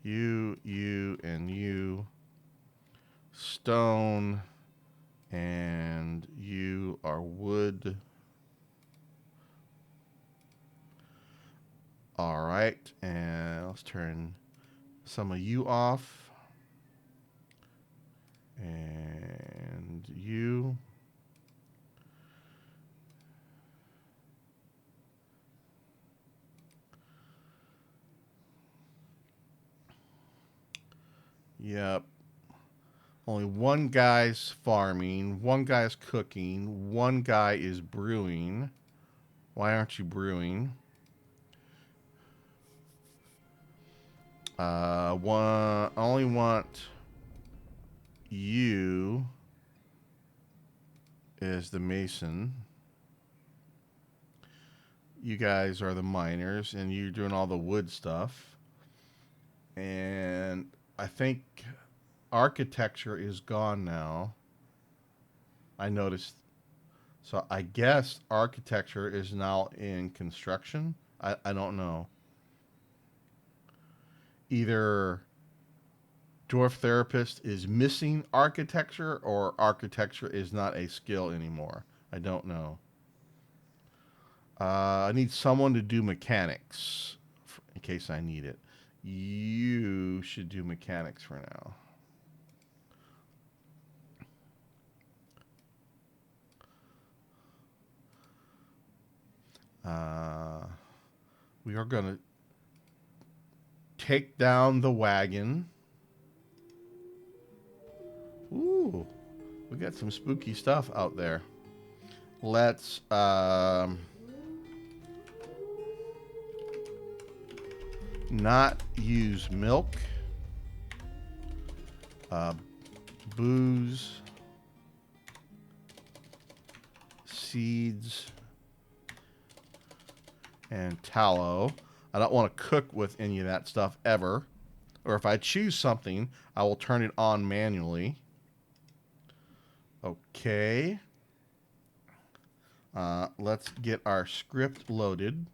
You, and you. Stone, and you are wood. All right. And let's turn some of you off. And you. Yep. Only one guy's farming, one guy's cooking, one guy is brewing, Why aren't you brewing? I only want you as the mason. You guys are the miners, and you're doing all the wood stuff. And I think architecture is gone now. I noticed. So I guess architecture is now in construction. I don't know. Either Dwarf Therapist is missing architecture or architecture is not a skill anymore. I don't know. I need someone to do mechanics in case I need it. You should do mechanics for now. We are going to take down the wagon. Ooh, we got some spooky stuff out there. Let's not use milk, booze, seeds, and tallow. I don't want to cook with any of that stuff ever. Or if I choose something, I will turn it on manually. Okay. Let's get our script loaded.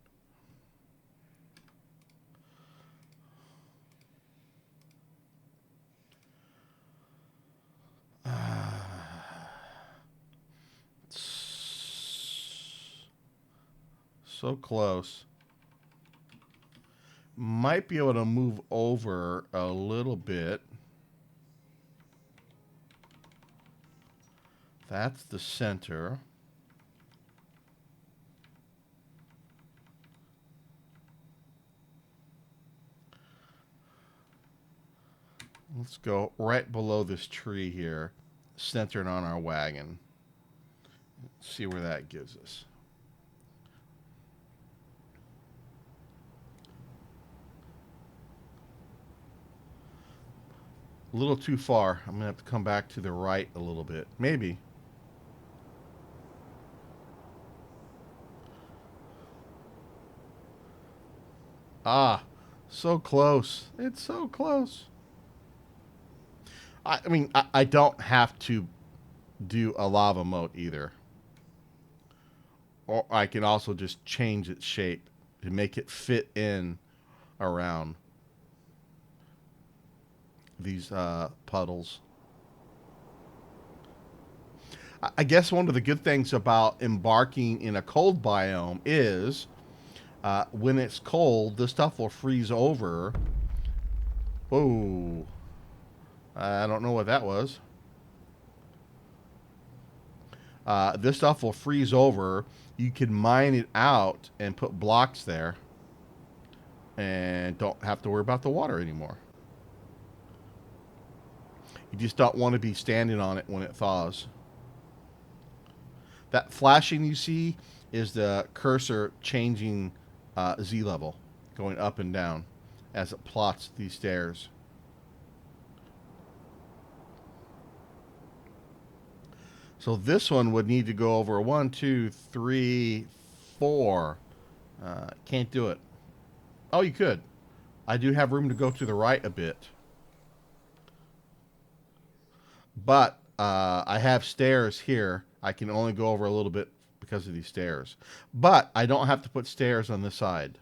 So close. Might be able to move over a little bit. That's the center. Let's go right below this tree here, centered on our wagon. See where that gives us. A little too far. I'm going to have to come back to the right a little bit. Maybe. Ah, so close. It's so close. I mean, I don't have to do a lava moat either. Or I can also just change its shape to make it fit in around these puddles. I guess one of the good things about embarking in a cold biome is when it's cold, this stuff will freeze over. Whoa. I don't know what that was. This stuff will freeze over. You can mine it out and put blocks there and don't have to worry about the water anymore. You just don't want to be standing on it when it thaws. That flashing you see is the cursor changing Z level, going up and down as it plots these stairs. So this one would need to go over 1, 2, 3, 4. Can't do it. Oh, you could. I do have room to go to the right a bit. But I have stairs here. I can only go over a little bit because of these stairs. But I don't have to put stairs on this side.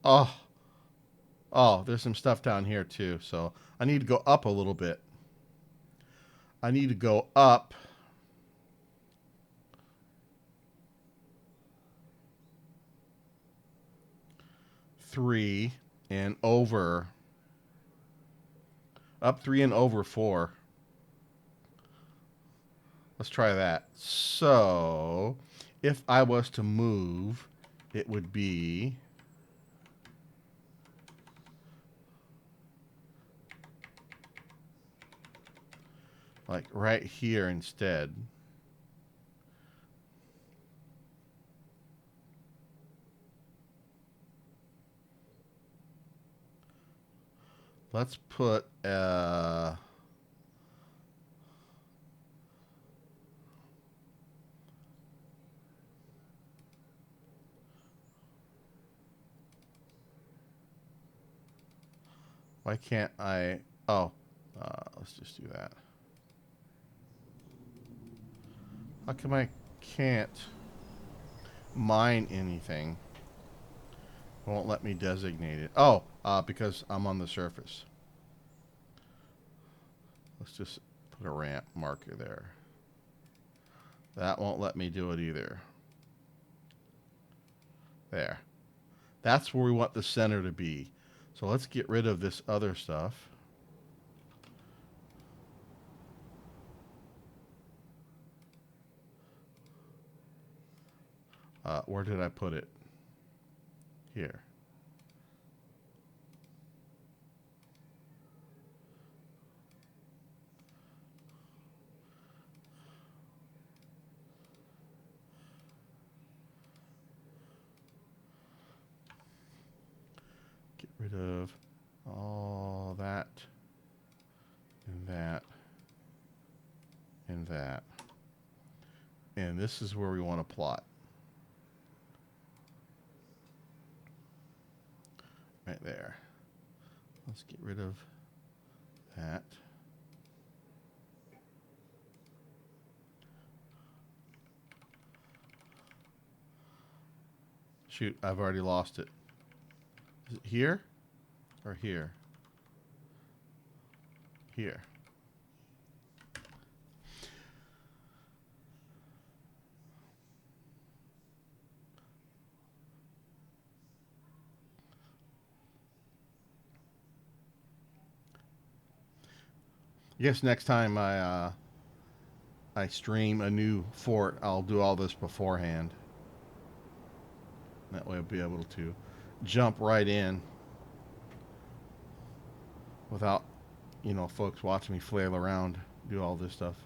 Oh, oh, there's some stuff down here too. So I need to go up a little bit. I need to go up 3 and over. Up 3 and over 4. Let's try that. So, if I was to move, it would be like right here instead. Let's put why can't I? Oh, let's just do that. How come I can't mine anything? It won't let me designate it. Oh, because I'm on the surface. Let's just put a ramp marker there. That won't let me do it either. There. That's where we want the center to be. So let's get rid of this other stuff. Where did I put it? Here. Get rid of all that and that and that. And this is where we want to plot. Right there. Let's get rid of that. Shoot, I've already lost it. Is it here or here? Here. I guess next time I stream a new fort, I'll do all this beforehand. That way I'll be able to jump right in without, folks watching me flail around, do all this stuff.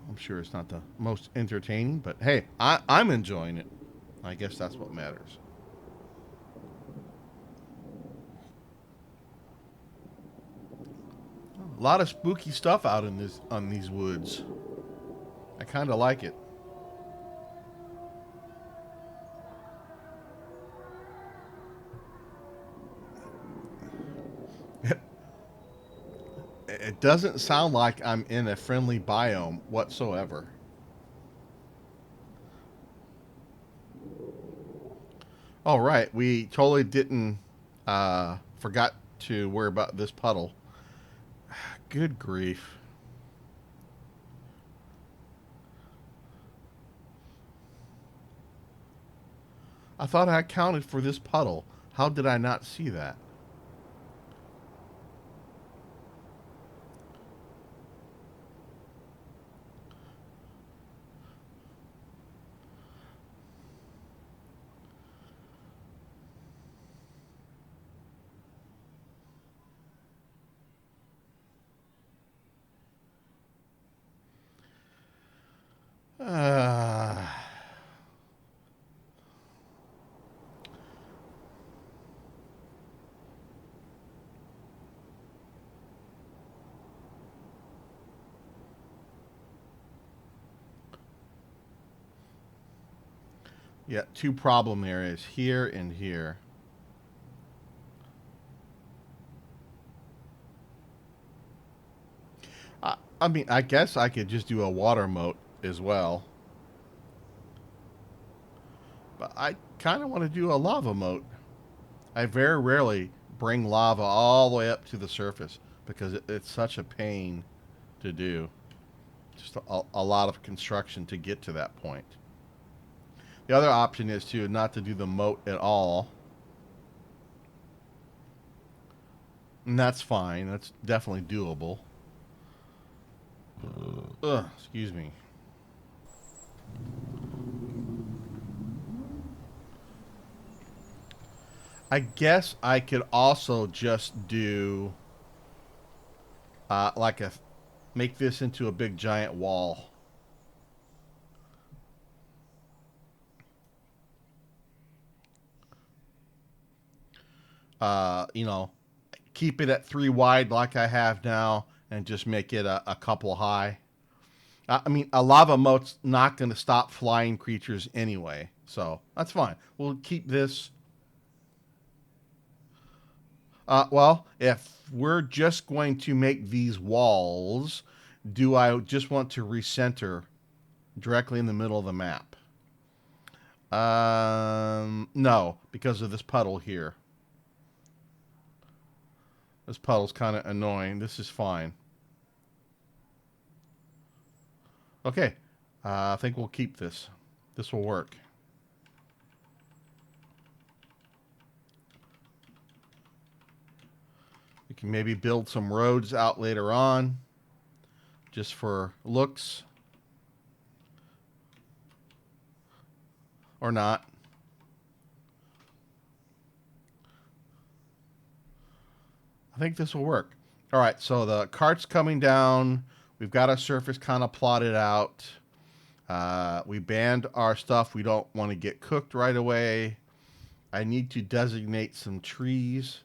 I'm sure it's not the most entertaining, but hey, I'm enjoying it. I guess that's what matters. A lot of spooky stuff out in this on these woods. I kind of like it. It doesn't sound like I'm in a friendly biome whatsoever. All right, we totally didn't forgot to worry about this puddle. Good grief. I thought I accounted for this puddle. How did I not see that? Uh, yeah, two problem areas here and here. I mean, I guess I could just do a water moat as well. But I kind of want to do a lava moat. I very rarely bring lava all the way up to the surface because it's such a pain to do. Just a lot of construction to get to that point. The other option is to not to do the moat at all. And that's fine. That's definitely doable. Excuse me. I guess I could also just do like a make this into a big giant wall. You know, keep it at 3 wide like I have now, and just make it a couple high. I mean, a lava moat's not going to stop flying creatures anyway, so that's fine. We'll keep this. Well, if we're just going to make these walls, do I just want to recenter directly in the middle of the map? No, because of this puddle here. This puddle's kind of annoying. This is fine. Okay, I think we'll keep this. This will work. We can maybe build some roads out later on, just for looks. Or not. I think this will work. All right, so the cart's coming down. We've got our surface kind of plotted out. We banned our stuff. We don't want to get cooked right away. I need to designate some trees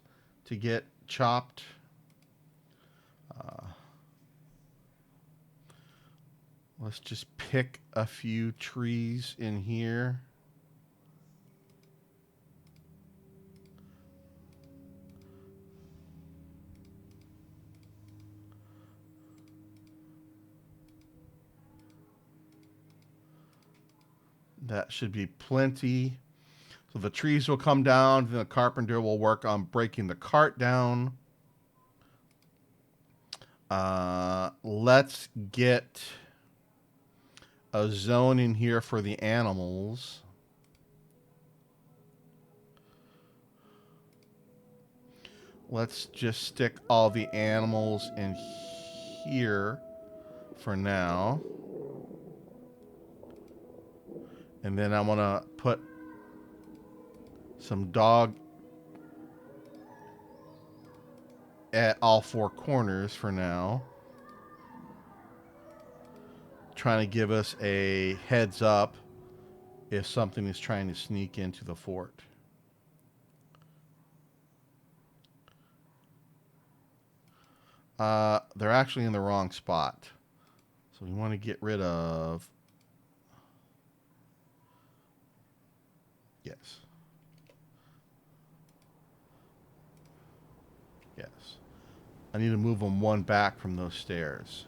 to get chopped. Let's just pick a few trees in here. That should be plenty. So the trees will come down, then the carpenter will work on breaking the cart down. Let's get a zone in here for the animals. Let's just stick all the animals in here for now. And then I want to put some dog at all 4 corners for now. Trying to give us a heads up if something is trying to sneak into the fort. They're actually in the wrong spot. So we want to get rid of... Yes. Yes. I need to move them 1 back from those stairs.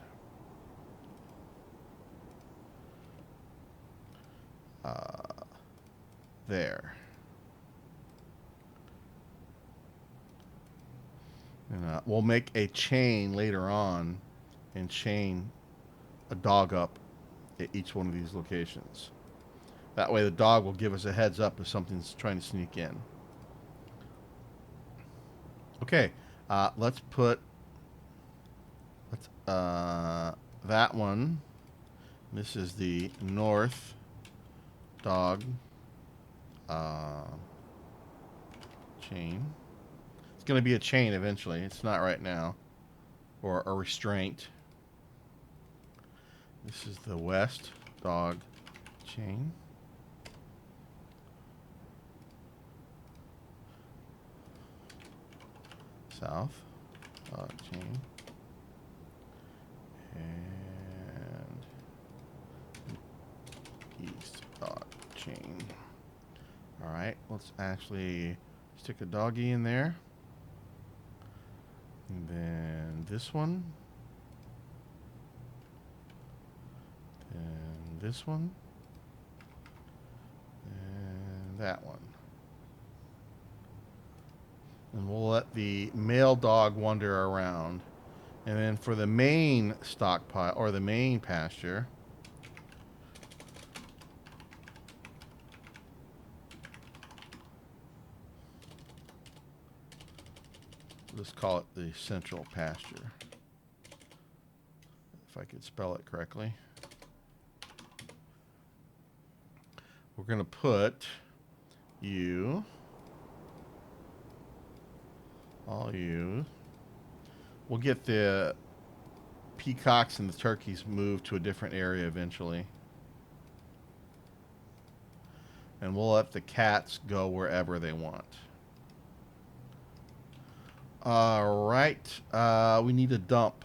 There. And we'll make a chain later on and chain a dog up at each one of these locations. That way the dog will give us a heads up if something's trying to sneak in. Okay, let's put that one. This is the north dog chain. It's going to be a chain eventually. It's not right now. Or a restraint. This is the west dog chain. South dog chain. And east dog chain. Alright, let's actually stick a doggy in there. And then this one. And this one. And that one. And we'll let the male dog wander around. And then for the main stockpile, or the main pasture, let's call it the central pasture. if I could spell it correctly. We're going to put you, all you. We'll get the peacocks and the turkeys moved to a different area eventually. And we'll let the cats go wherever they want. All right. We need a dump.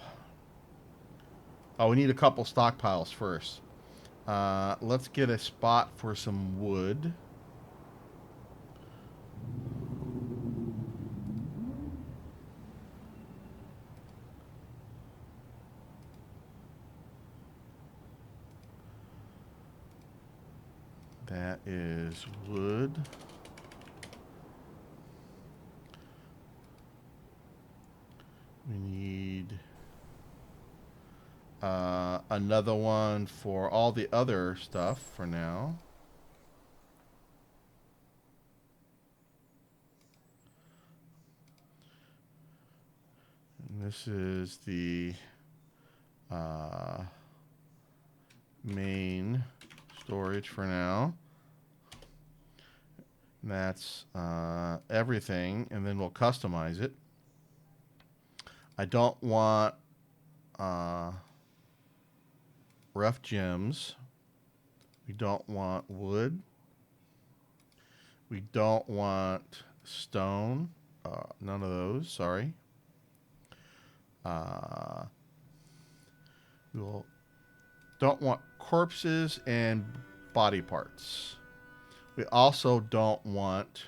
Oh, we need a couple stockpiles first. Let's get a spot for some wood. That is wood. We need another one for all the other stuff for now. And this is the main storage for now. And that's everything, and then we'll customize it. I don't want rough gems. We don't want wood. We don't want stone. None of those, sorry. We don't want corpses and body parts. We also don't want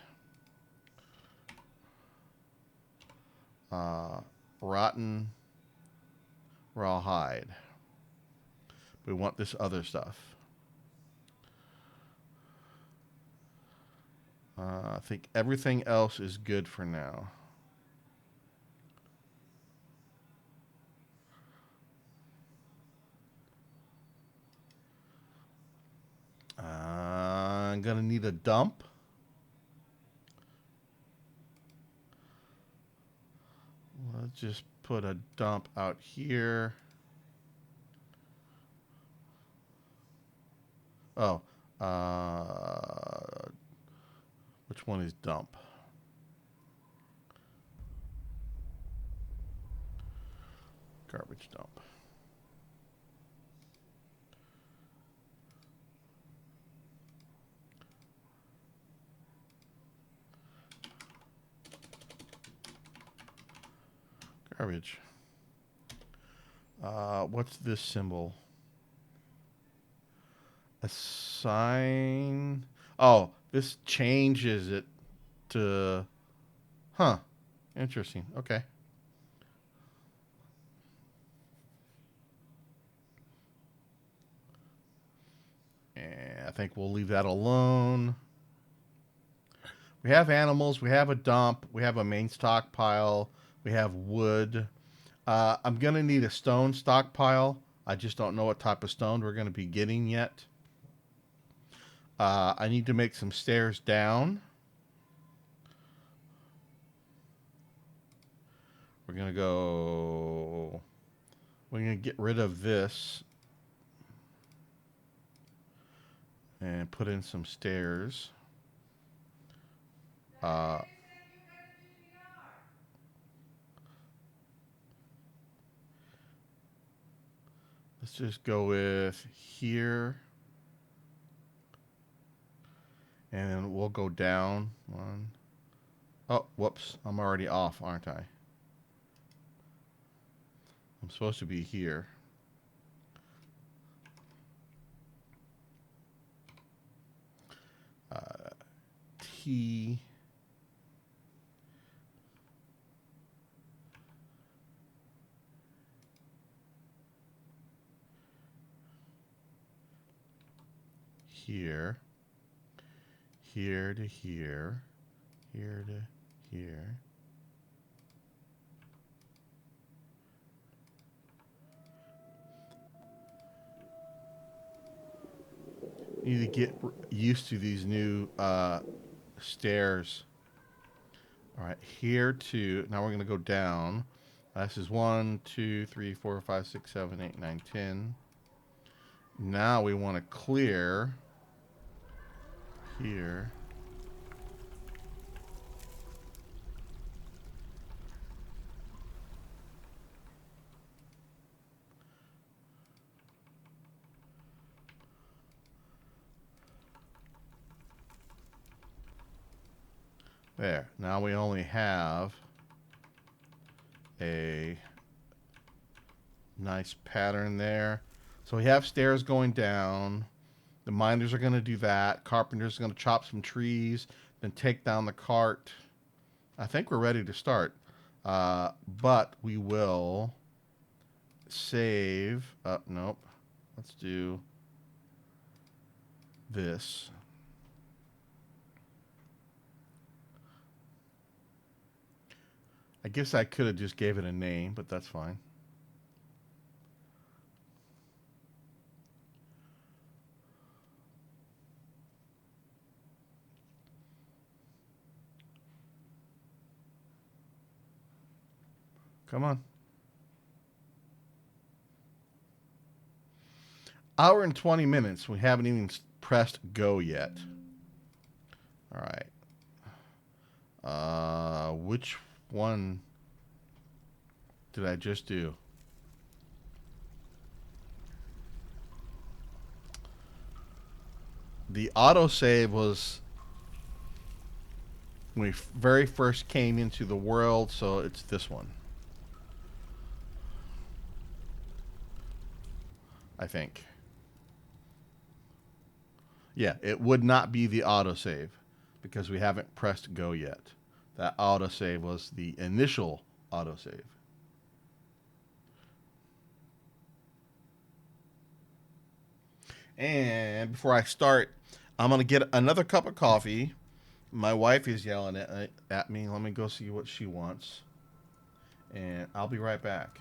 rotten rawhide. We want this other stuff. I think everything else is good for now. I'm going to need a dump. Let's just put a dump out here. Oh, which one is dump? Garbage dump. Garbage. What's this symbol? Assign. Oh, this changes it to. Huh. Interesting. Okay. And I think we'll leave that alone. We have animals. We have a dump. We have a main stockpile. We have wood. I'm going to need a stone stockpile. I just don't know what type of stone we're going to be getting yet. I need to make some stairs down. We're going to get rid of this and put in some stairs. Let's just go with here. And we'll go down one. Oh, whoops. I'm already off, aren't I? I'm supposed to be here. T. Here. Here to here. Here to here. Need to get used to these new stairs. All right, here to, now we're going to go down. This is 1, 2, 3, 4, 5, 6, 7, 8, 9, 10. Now we want to clear here. There. Now we only have a nice pattern there. So we have stairs going down. The miners are going to do that. Carpenter's going to chop some trees, then take down the cart. I think we're ready to start. But we will save. Nope. Let's do this. I guess I could have just gave it a name, but that's fine. Come on. Hour and 20 minutes. We haven't even pressed go yet. All right. Which one did I just do? The autosave was when we very first came into the world, so it's this one. I think. Yeah, it would not be the autosave because we haven't pressed go yet. That autosave was the initial autosave. And before I start, I'm going to get another cup of coffee. My wife is yelling at me. Let me go see what she wants. And I'll be right back.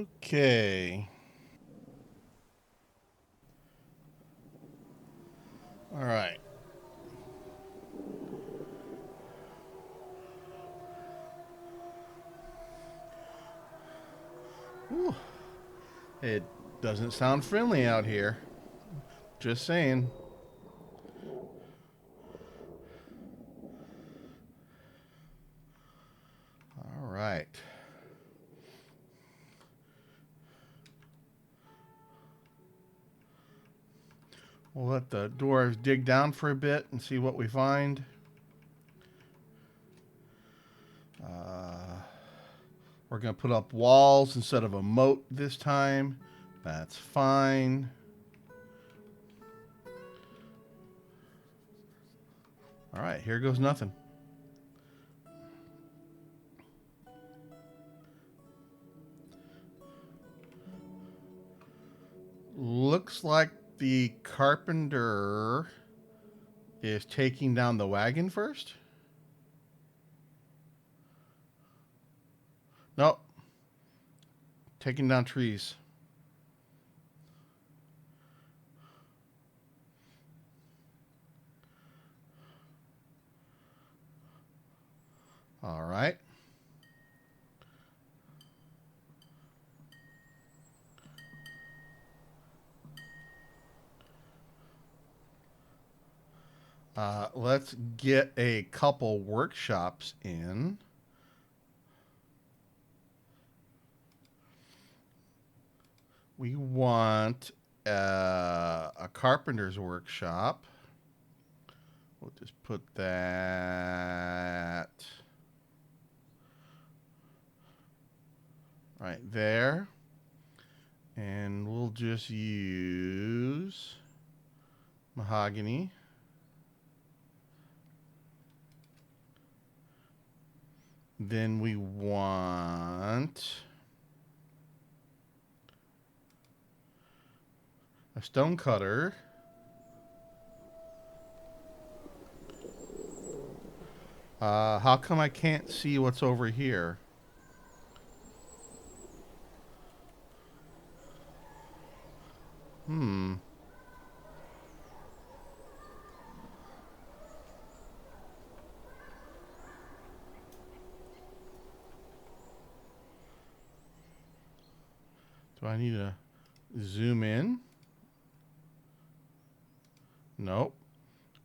Okay. All right. Whew. It doesn't sound friendly out here. Just saying. All right. We'll let the dwarves dig down for a bit and see what we find. Uh, we're going to put up walls instead of a moat this time. That's fine. All right, here goes nothing. Looks like the carpenter is taking down the wagon first. Nope, taking down trees. All right. Let's get a couple workshops in. We want a carpenter's workshop. We'll just put that right there. And we'll just use mahogany. Then we want a stone cutter. How come I can't see what's over here? Hmm. Do I need to zoom in? Nope.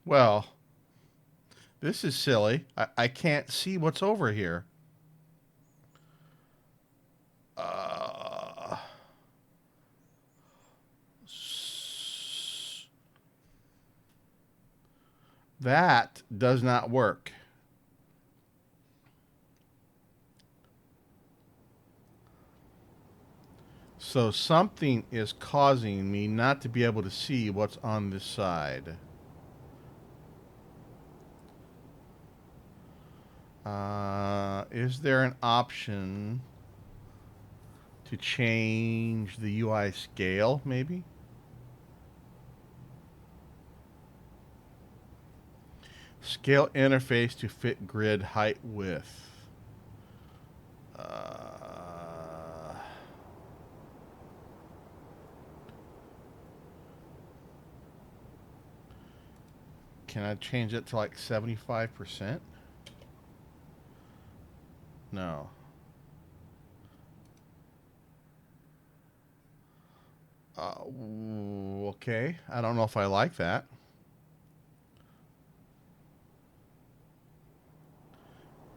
Well, this is silly. I can't see what's over here. Uh, that does not work. So something is causing me not to be able to see what's on this side. Is there an option to change the UI scale, maybe? Scale interface to fit grid height width. Can I change it to like 75%? No. Okay. I don't know if I like that.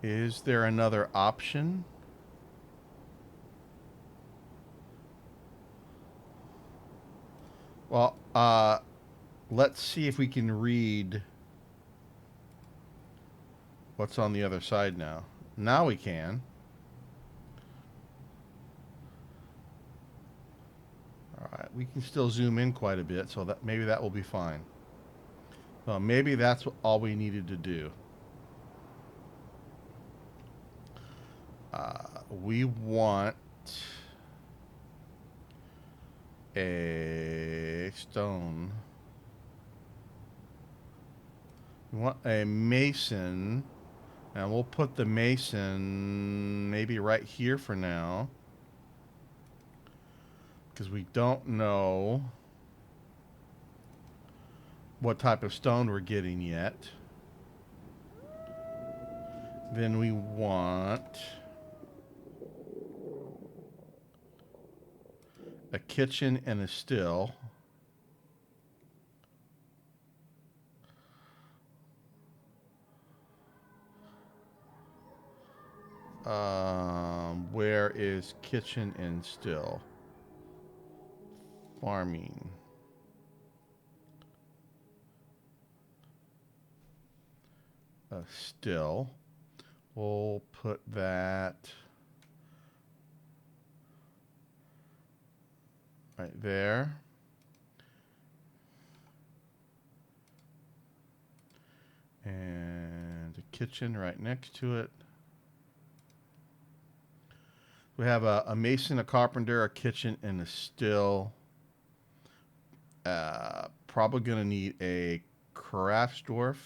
Is there another option? Well, let's see if we can read what's on the other side now. Now we can. All right, we can still zoom in quite a bit, so that maybe that will be fine. Well, maybe that's all we needed to do. We want a stone. We want a mason, and we'll put the mason maybe right here for now. because we don't know what type of stone we're getting yet. Then we want a kitchen and a still. Where is kitchen and still? Farming. Still. We'll put that right there. And a kitchen right next to it. We have a mason, a carpenter, a kitchen, and a still. Probably going to need a crafts dwarf.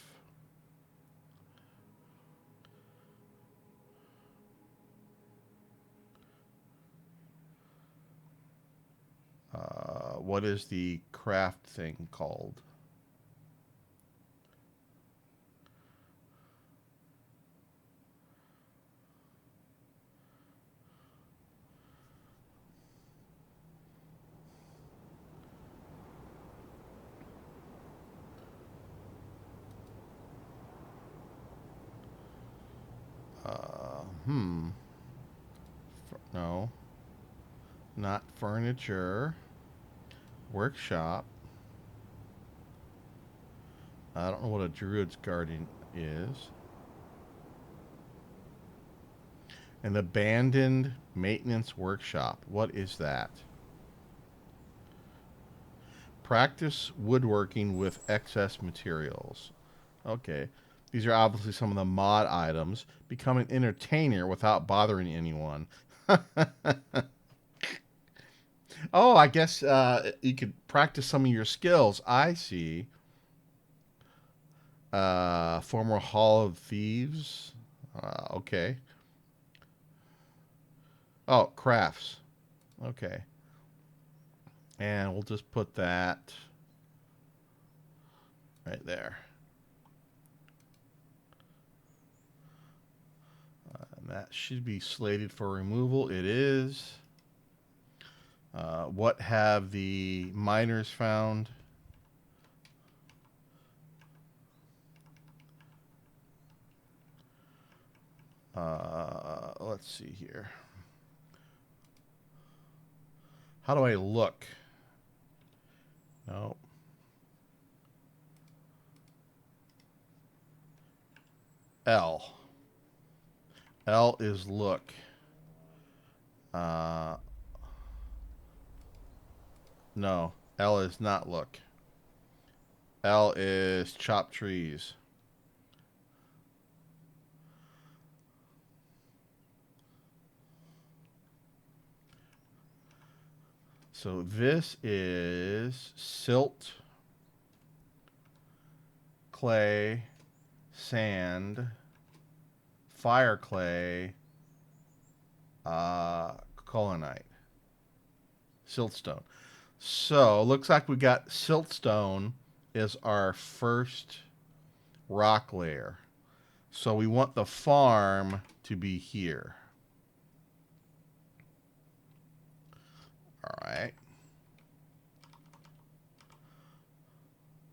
What is the craft thing called? No. Not furniture. Workshop. I don't know what a druid's garden is. An abandoned maintenance workshop. What is that? Practice woodworking with excess materials. Okay. These are obviously some of the mod items. Become an entertainer without bothering anyone. Oh, I guess you could practice some of your skills. I see. Former Hall of Thieves. Okay. Oh, crafts. Okay. And we'll just put that right there. And that should be slated for removal. It is. What have the miners found? Let's see here. How do I look? No. L. L is look. No. L is not look. L is chop trees. So this is silt, clay, sand, fire clay, colonite, siltstone. So looks like we got siltstone is our first rock layer. So we want the farm to be here. All right.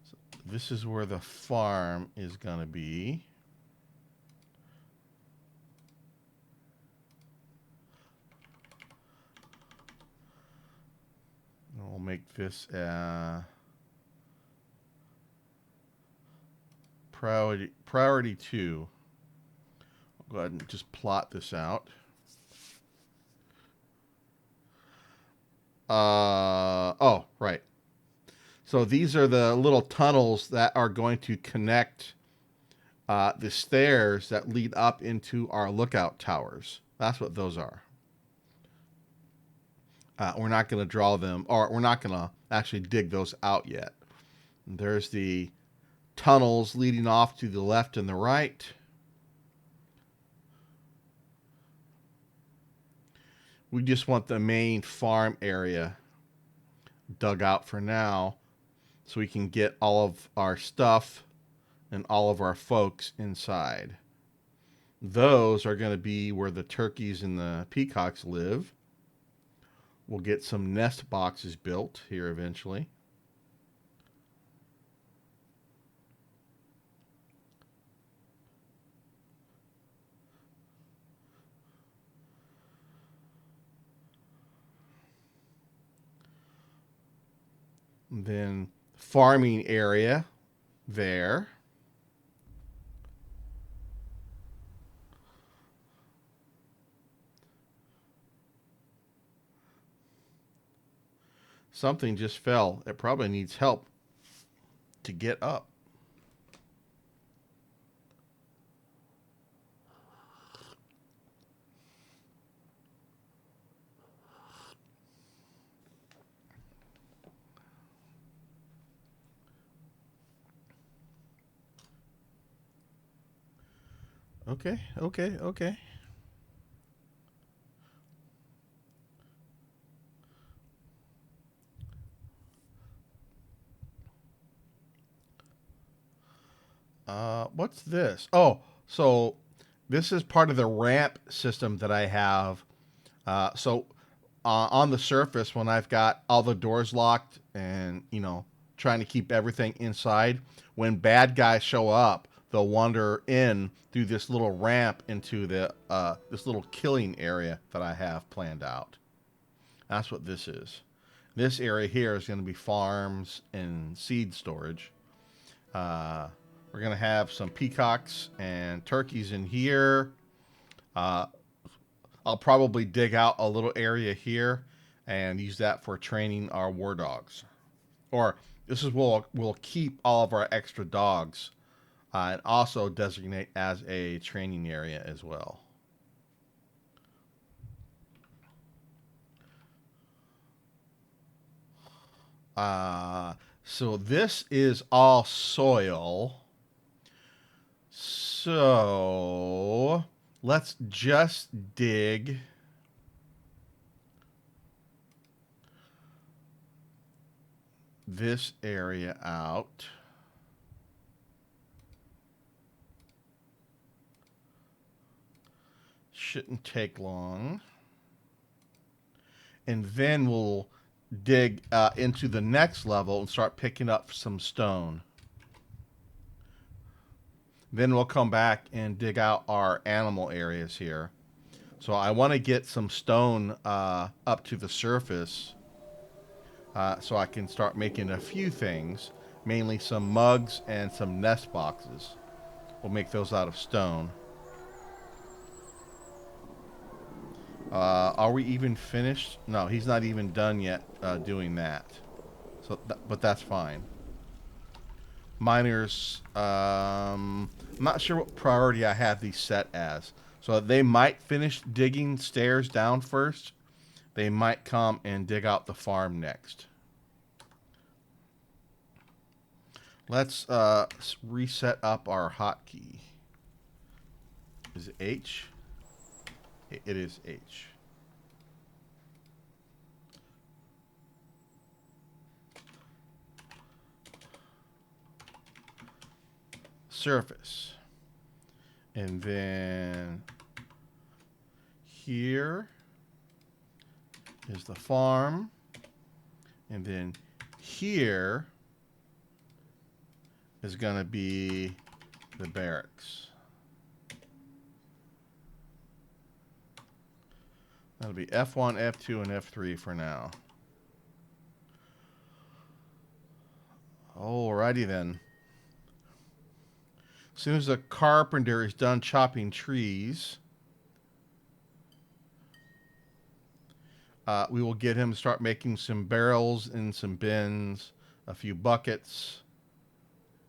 So this is where the farm is going to be. We'll make this priority 2. I'll go ahead and just plot this out. Oh, right. So these are the little tunnels that are going to connect the stairs that lead up into our lookout towers. That's what those are. We're not going to draw them, or we're not going to actually dig those out yet. There's the tunnels leading off to the left and the right. We just want the main farm area dug out for now so we can get all of our stuff and all of our folks inside. Those are going to be where the turkeys and the peacocks live. We'll get some nest boxes built here eventually. And then farming area there. Something just fell. It probably needs help to get up. Okay, okay, okay. What's this? Oh, so this is part of the ramp system that I have. On the surface, when I've got all the doors locked and, trying to keep everything inside, when bad guys show up, they'll wander in through this little ramp into this little killing area that I have planned out. That's what this is. This area here is going to be farms and seed storage. Uh, we're going to have some peacocks and turkeys in here. Uh, I'll probably dig out a little area here and use that for training our war dogs. Or this is where we'll keep all of our extra dogs and also designate as a training area as well. Uh, so this is all soil. So let's just dig this area out. Shouldn't take long. And then we'll dig into the next level and start picking up some stone. Then we'll come back and dig out our animal areas here. So I want to get some stone up to the surface so I can start making a few things, mainly some mugs and some nest boxes. We'll make those out of stone. Are we even finished? No, he's not even done yet doing that. But that's fine. Miners, I'm not sure what priority I have these set as. So they might finish digging stairs down first. They might come and dig out the farm next. Let's reset up our hotkey. Is it H? It is H. Surface. And then here is the farm. And then here is going to be the barracks. That'll be F1, F2, and F3 for now. Alrighty then. As soon as the carpenter is done chopping trees, we will get him to start making some barrels and some bins, a few buckets,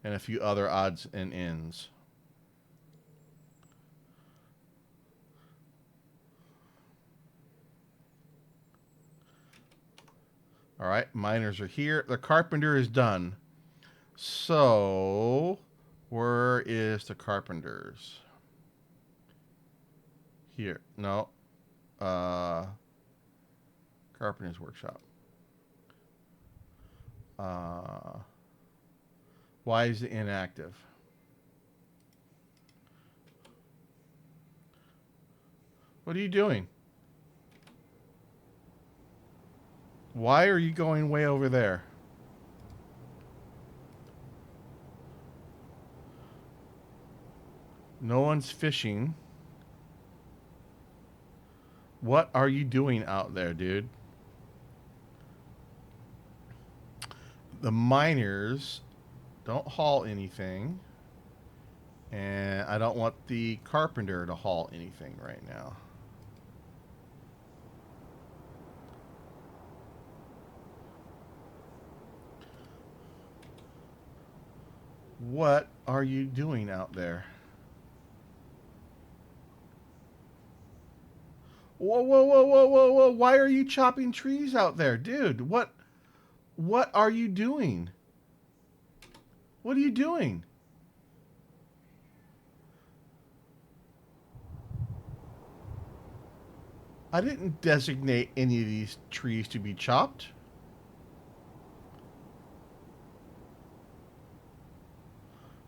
and a few other odds and ends. All right, miners are here. The carpenter is done. So, where is the carpenters? Here. No. Carpenter's workshop. Uh, why is it inactive? What are you doing? Why are you going way over there? No one's fishing. What are you doing out there, dude? The miners don't haul anything. And I don't want the carpenter to haul anything right now. What are you doing out there? Whoa, whoa, whoa, whoa, whoa, whoa. Why are you chopping trees out there? Dude, what are you doing? What are you doing? I didn't designate any of these trees to be chopped.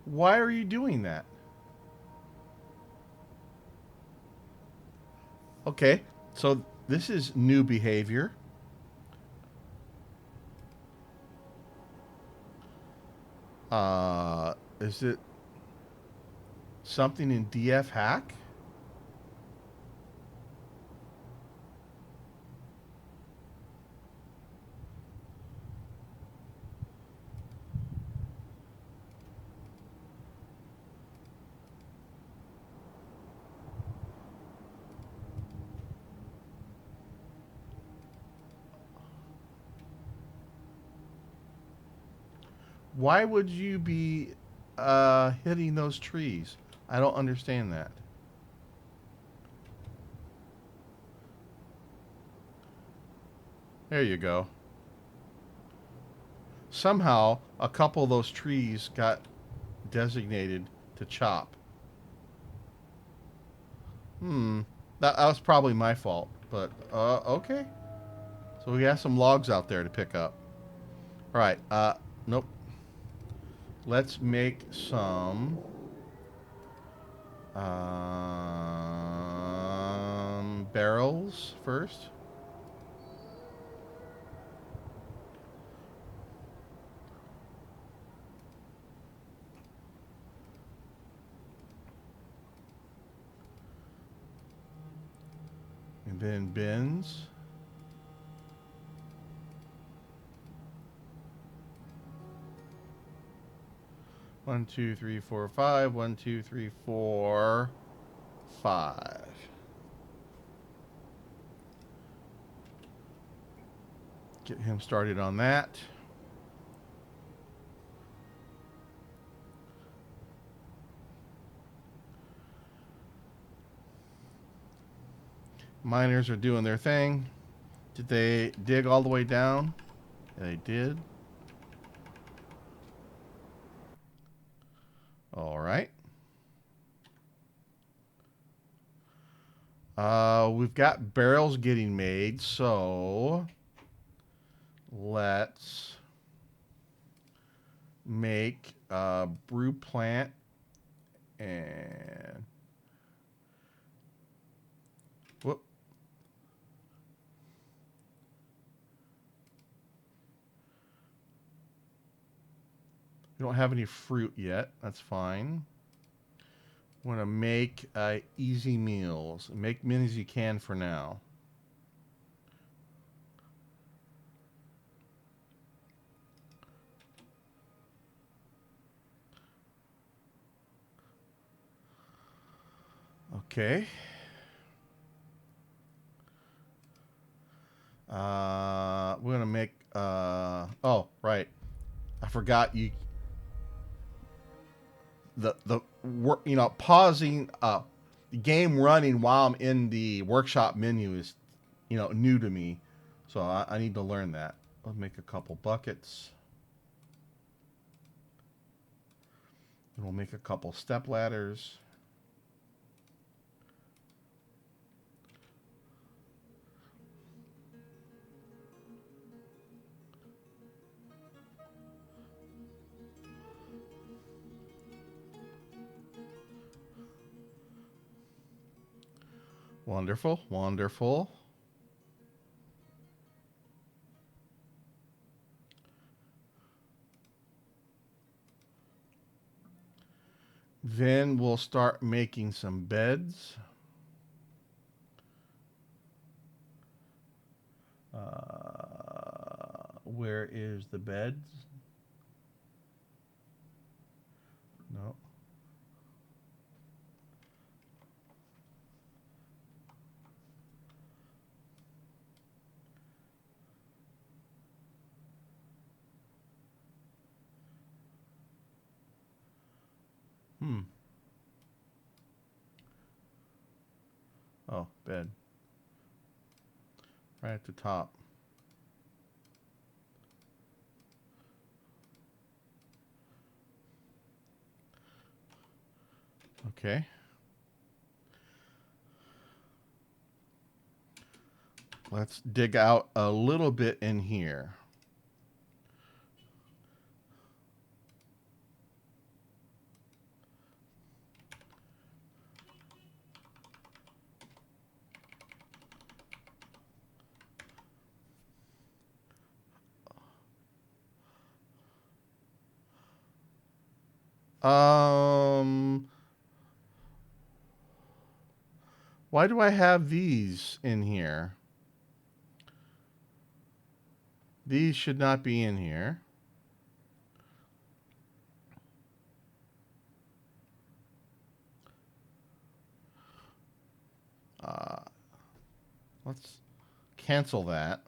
Why are you doing that? Okay, so this is new behavior. Is it something in DF hack? Why would you be hitting those trees? I don't understand that. There you go. Somehow, a couple of those trees got designated to chop. That was probably my fault, but okay. So we have some logs out there to pick up. All right, nope. Let's make some barrels first. And then bins. One, two, three, four, five. 1, 2, 3, 4, 5. Get him started on that. Miners are doing their thing. Did they dig all the way down? Yeah, they did. All right. We've got barrels getting made, so let's make a brew plant and whoop. We don't have any fruit yet. That's fine. Want to make easy meals. Make many as you can for now. Okay. We're gonna make. Oh, right. I forgot you. The work. You know, pausing the game running while I'm in the workshop menu is, new to me. So I need to learn that. I'll make a couple buckets. And we'll make a couple step ladders. Wonderful, wonderful. Then we'll start making some beds. Where is the beds? No. Hmm. Oh, bed. Right at the top. Okay. Let's dig out a little bit in here. Um, why do I have these in here? These should not be in here. Uh, let's cancel that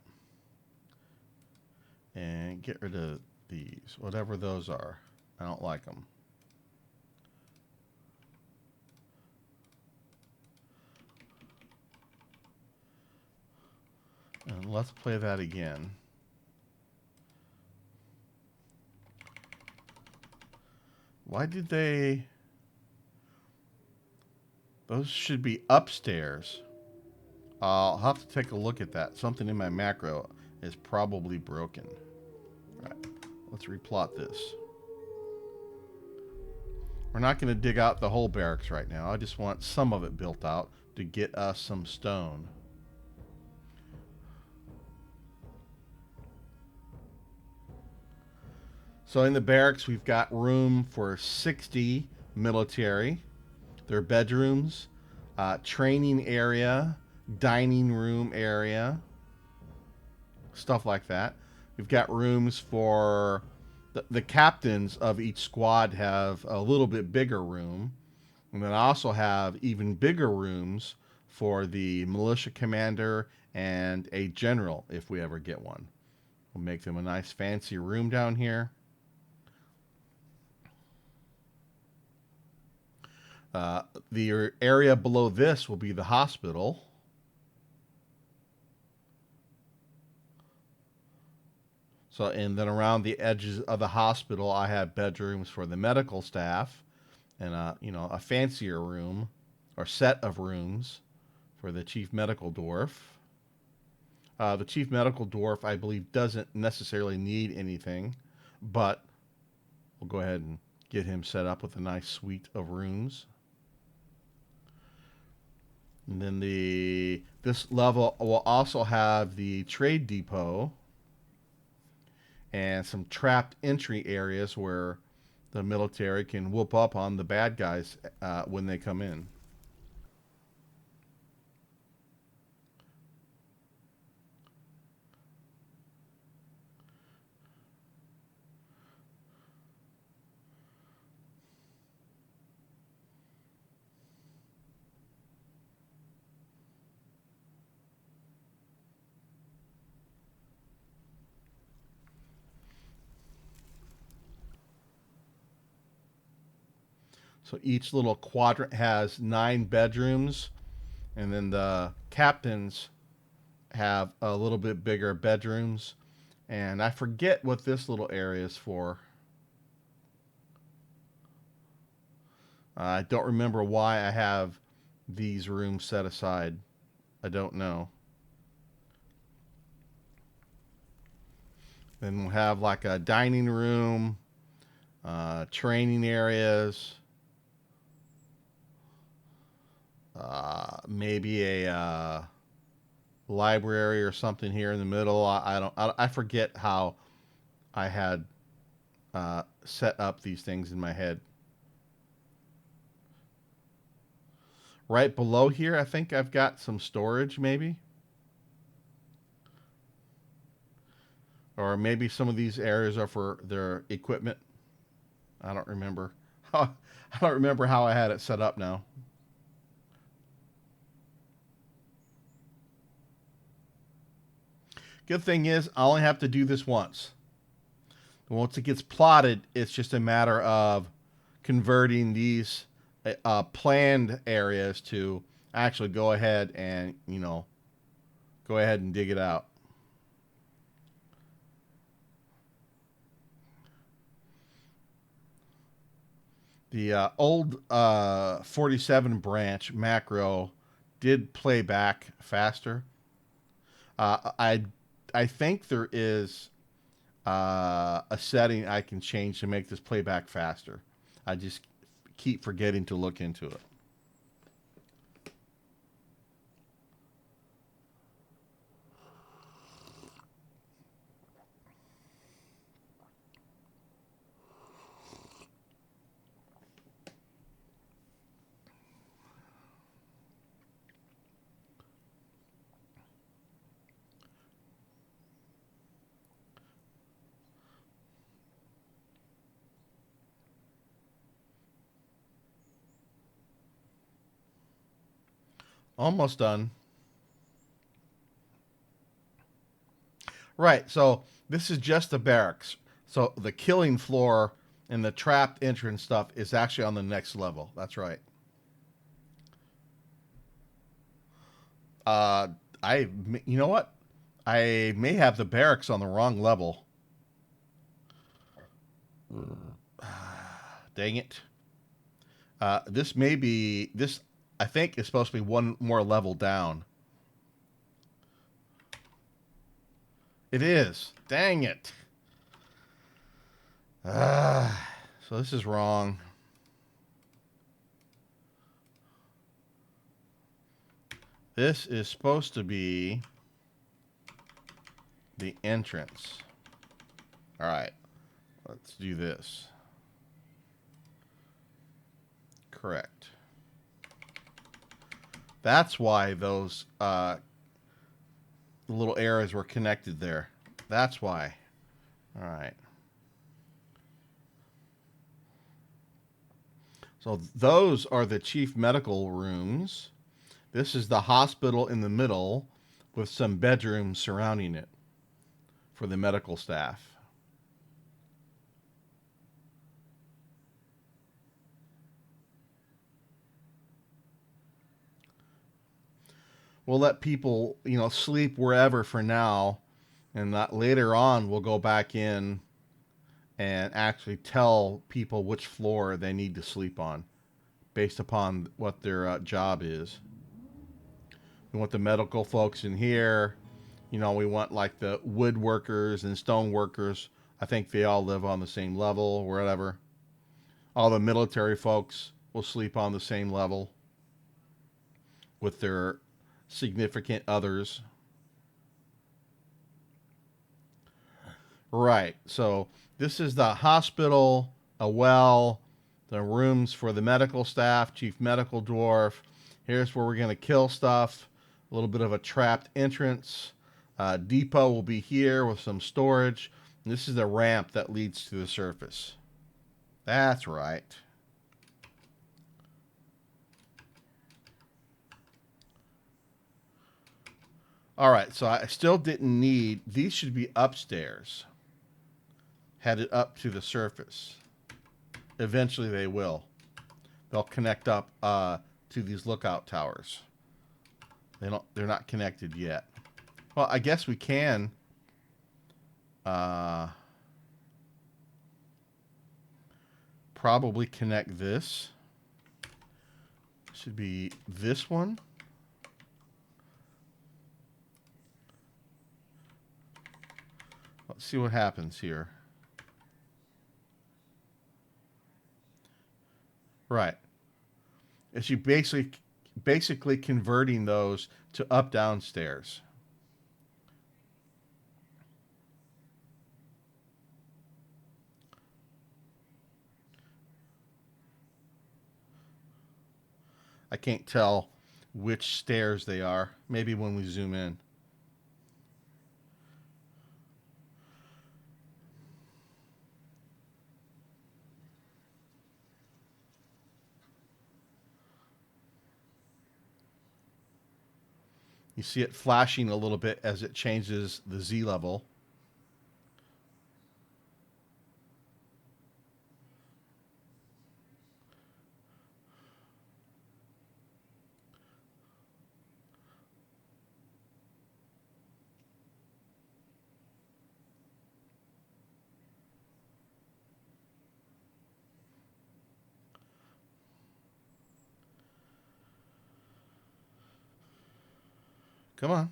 and get rid of these, whatever those are. I don't like them. And let's play that again. Why did they... Those should be upstairs. I'll have to take a look at that. Something in my macro is probably broken. All right, let's replot this. We're not going to dig out the whole barracks right now. I just want some of it built out to get us some stone. So in the barracks, we've got room for 60 military. Their bedrooms, training area, dining room area, stuff like that. We've got rooms for the captains of each squad have a little bit bigger room. And then I also have even bigger rooms for the militia commander and a general if we ever get one. We'll make them a nice fancy room down here. The area below this will be the hospital. So, and then around the edges of the hospital, I have bedrooms for the medical staff, and a fancier room or set of rooms for the chief medical dwarf. The chief medical dwarf, I believe, doesn't necessarily need anything, but we'll go ahead and get him set up with a nice suite of rooms. And then this level will also have the trade depot and some trapped entry areas where the military can whoop up on the bad guys when they come in. So each little quadrant has 9 bedrooms, and then the captains have a little bit bigger bedrooms. And I forget what this little area is for. I don't remember why I have these rooms set aside. I don't know. Then we'll have like a dining room, training areas. Maybe a library or something here in the middle. I forget how I had set up these things in my head. Right below here, I think I've got some storage, maybe. Or maybe some of these areas are for their equipment. I don't remember. I don't remember how I had it set up now. Good thing is, I only have to do this once. Once it gets plotted, it's just a matter of converting these planned areas to actually go ahead and, go ahead and dig it out. The old 47 branch macro did play back faster. I think there is a setting I can change to make this playback faster. I just keep forgetting to look into it. Almost done. Right. So this is just the barracks. So the killing floor and the trapped entrance stuff is actually on the next level. That's right. Uh, you know what? I may have the barracks on the wrong level. Dang it. This may be this. I think is supposed to be one more level down. It is. Dang it. So this is wrong. This is supposed to be the entrance. All right. Let's do this. Correct. That's why those little arrows were connected there. That's why. All right. So those are the chief medical rooms. This is the hospital in the middle with some bedrooms surrounding it for the medical staff. We'll let people, sleep wherever for now, and that later on we'll go back in and actually tell people which floor they need to sleep on based upon what their job is. We want the medical folks in here. We want like the woodworkers and stone workers. I think they all live on the same level or whatever. All the military folks will sleep on the same level with their significant others. Right. So this is the hospital, a well, the rooms for the medical staff, chief medical dwarf. Here's where we're going to kill stuff. A little bit of a trapped entrance. Depot will be here with some storage. And this is the ramp that leads to the surface. That's right. All right, so I still didn't need, these should be upstairs, headed up to the surface. Eventually they will. They'll connect up to these lookout towers. They're not connected yet. Well, I guess we can probably connect this. Should be this one. Let's see what happens here. Right. As you basically basically converting those to up down stairs. I can't tell which stairs they are. Maybe when we zoom in. You see it flashing a little bit as it changes the Z level. Come on.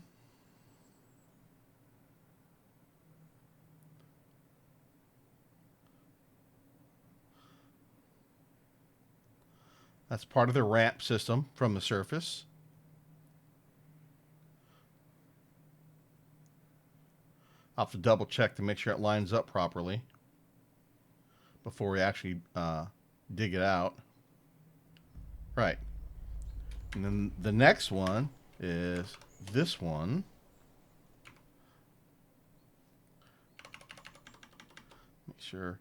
That's part of the ramp system from the surface. I'll have to double check to make sure it lines up properly before we actually dig it out. Right. And then the next one is this one. Make sure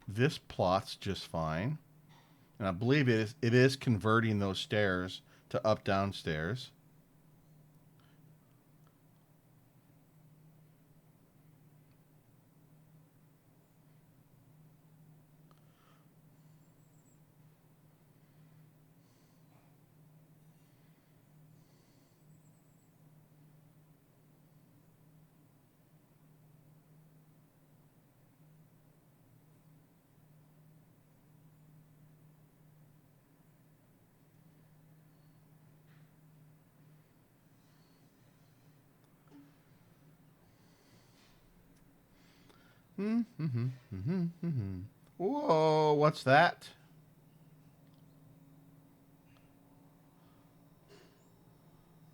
this plots just fine. And I believe it is converting those stairs to up down stairs. Whoa, what's that?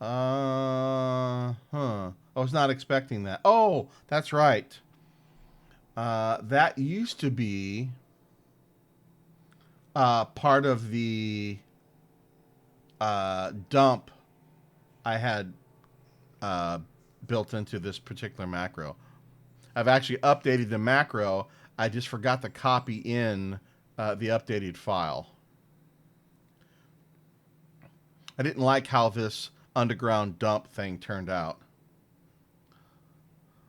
I was not expecting that. Oh, that's right. That used to be part of the dump I had uh, built into this particular macro. I've actually updated the macro. I just forgot to copy in the updated file. I didn't like how this underground dump thing turned out.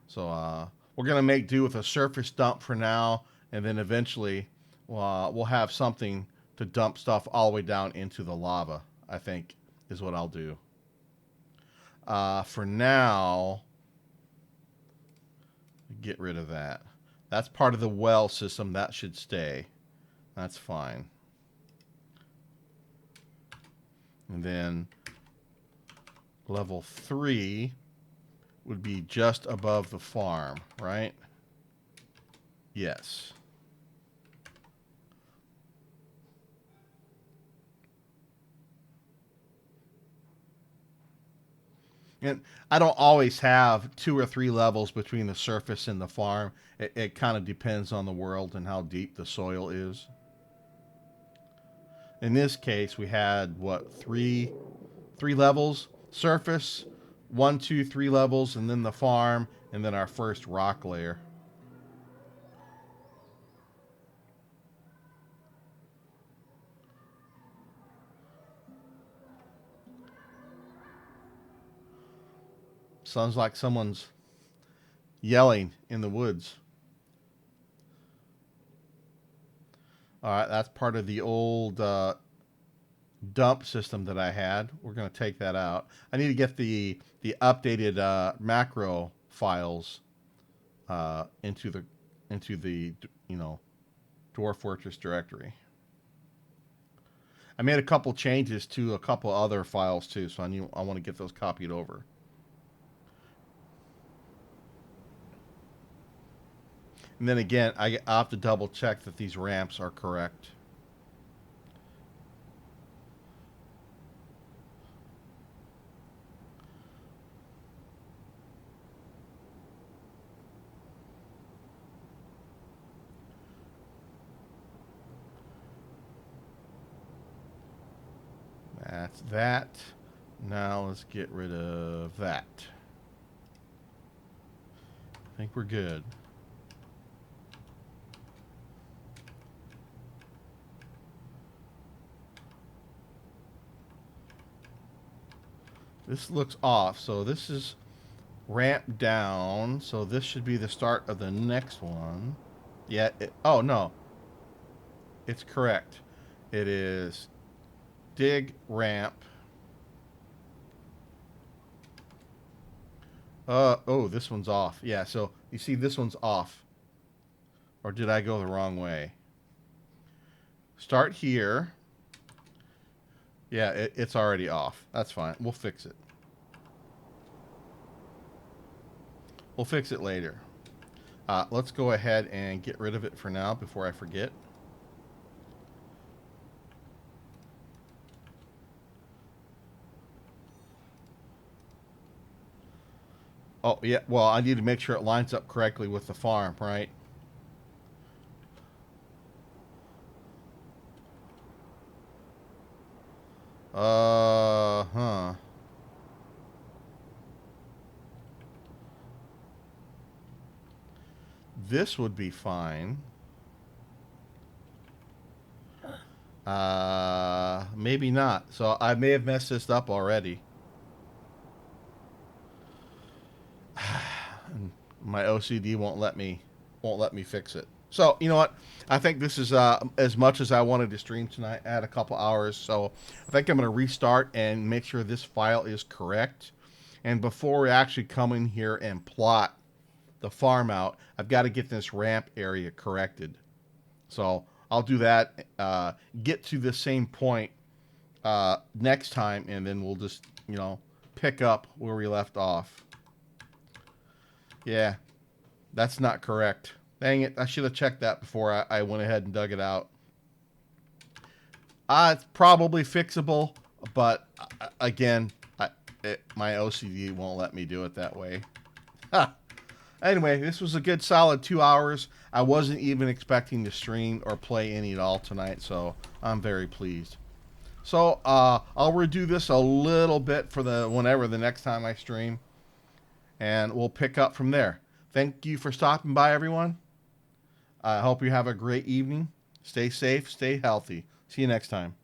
So we're going to make do with a surface dump for now, and then eventually we'll have something to dump stuff all the way down into the lava, I think, is what I'll do. For now, get rid of that. That's part of the well system. That should stay. That's fine. And then level 3 would be just above the farm, right? Yes. And I don't always have 2 or 3 levels between the surface and the farm. It kind of depends on the world and how deep the soil is. In this case, we had what, three levels: surface, 1, 2, 3 levels, and then the farm, and then our first rock layer. Sounds like someone's yelling in the woods. All right, that's part of the old dump system that I had. We're going to take that out. I need to get the updated macro files into the Dwarf Fortress directory. I made a couple changes to a couple other files too, so I want to get those copied over. And then again, I have to double check that these ramps are correct. That's that. Now let's get rid of that. I think we're good. This looks off, so this is ramp down, so this should be the start of the next one. Yeah, oh no, it's correct. It is dig ramp. Oh, this one's off. Yeah, so you see this one's off. Or did I go the wrong way? Start here. Yeah, it's already off. That's fine. We'll fix it. We'll fix it later. Let's go ahead and get rid of it for now before I forget. Oh, yeah. Well, I need to make sure it lines up correctly with the farm, right? Huh. This would be fine. Maybe not. So I may have messed this up already. My OCD won't let me fix it. So you know what? I think this is as much as I wanted to stream tonight. I had a couple hours, so I think I'm going to restart and make sure this file is correct. And before we actually come in here and plot the farm out, I've got to get this ramp area corrected. So I'll do that. Get to the same point next time, and then we'll just pick up where we left off. Yeah, that's not correct. Dang it, I should have checked that before I went ahead and dug it out. It's probably fixable, but again, my OCD won't let me do it that way. Anyway, this was a good solid 2 hours. I wasn't even expecting to stream or play any at all tonight, so I'm very pleased. So I'll redo this a little bit for whenever the next time I stream, and we'll pick up from there. Thank you for stopping by, everyone. I hope you have a great evening. Stay safe, stay healthy. See you next time.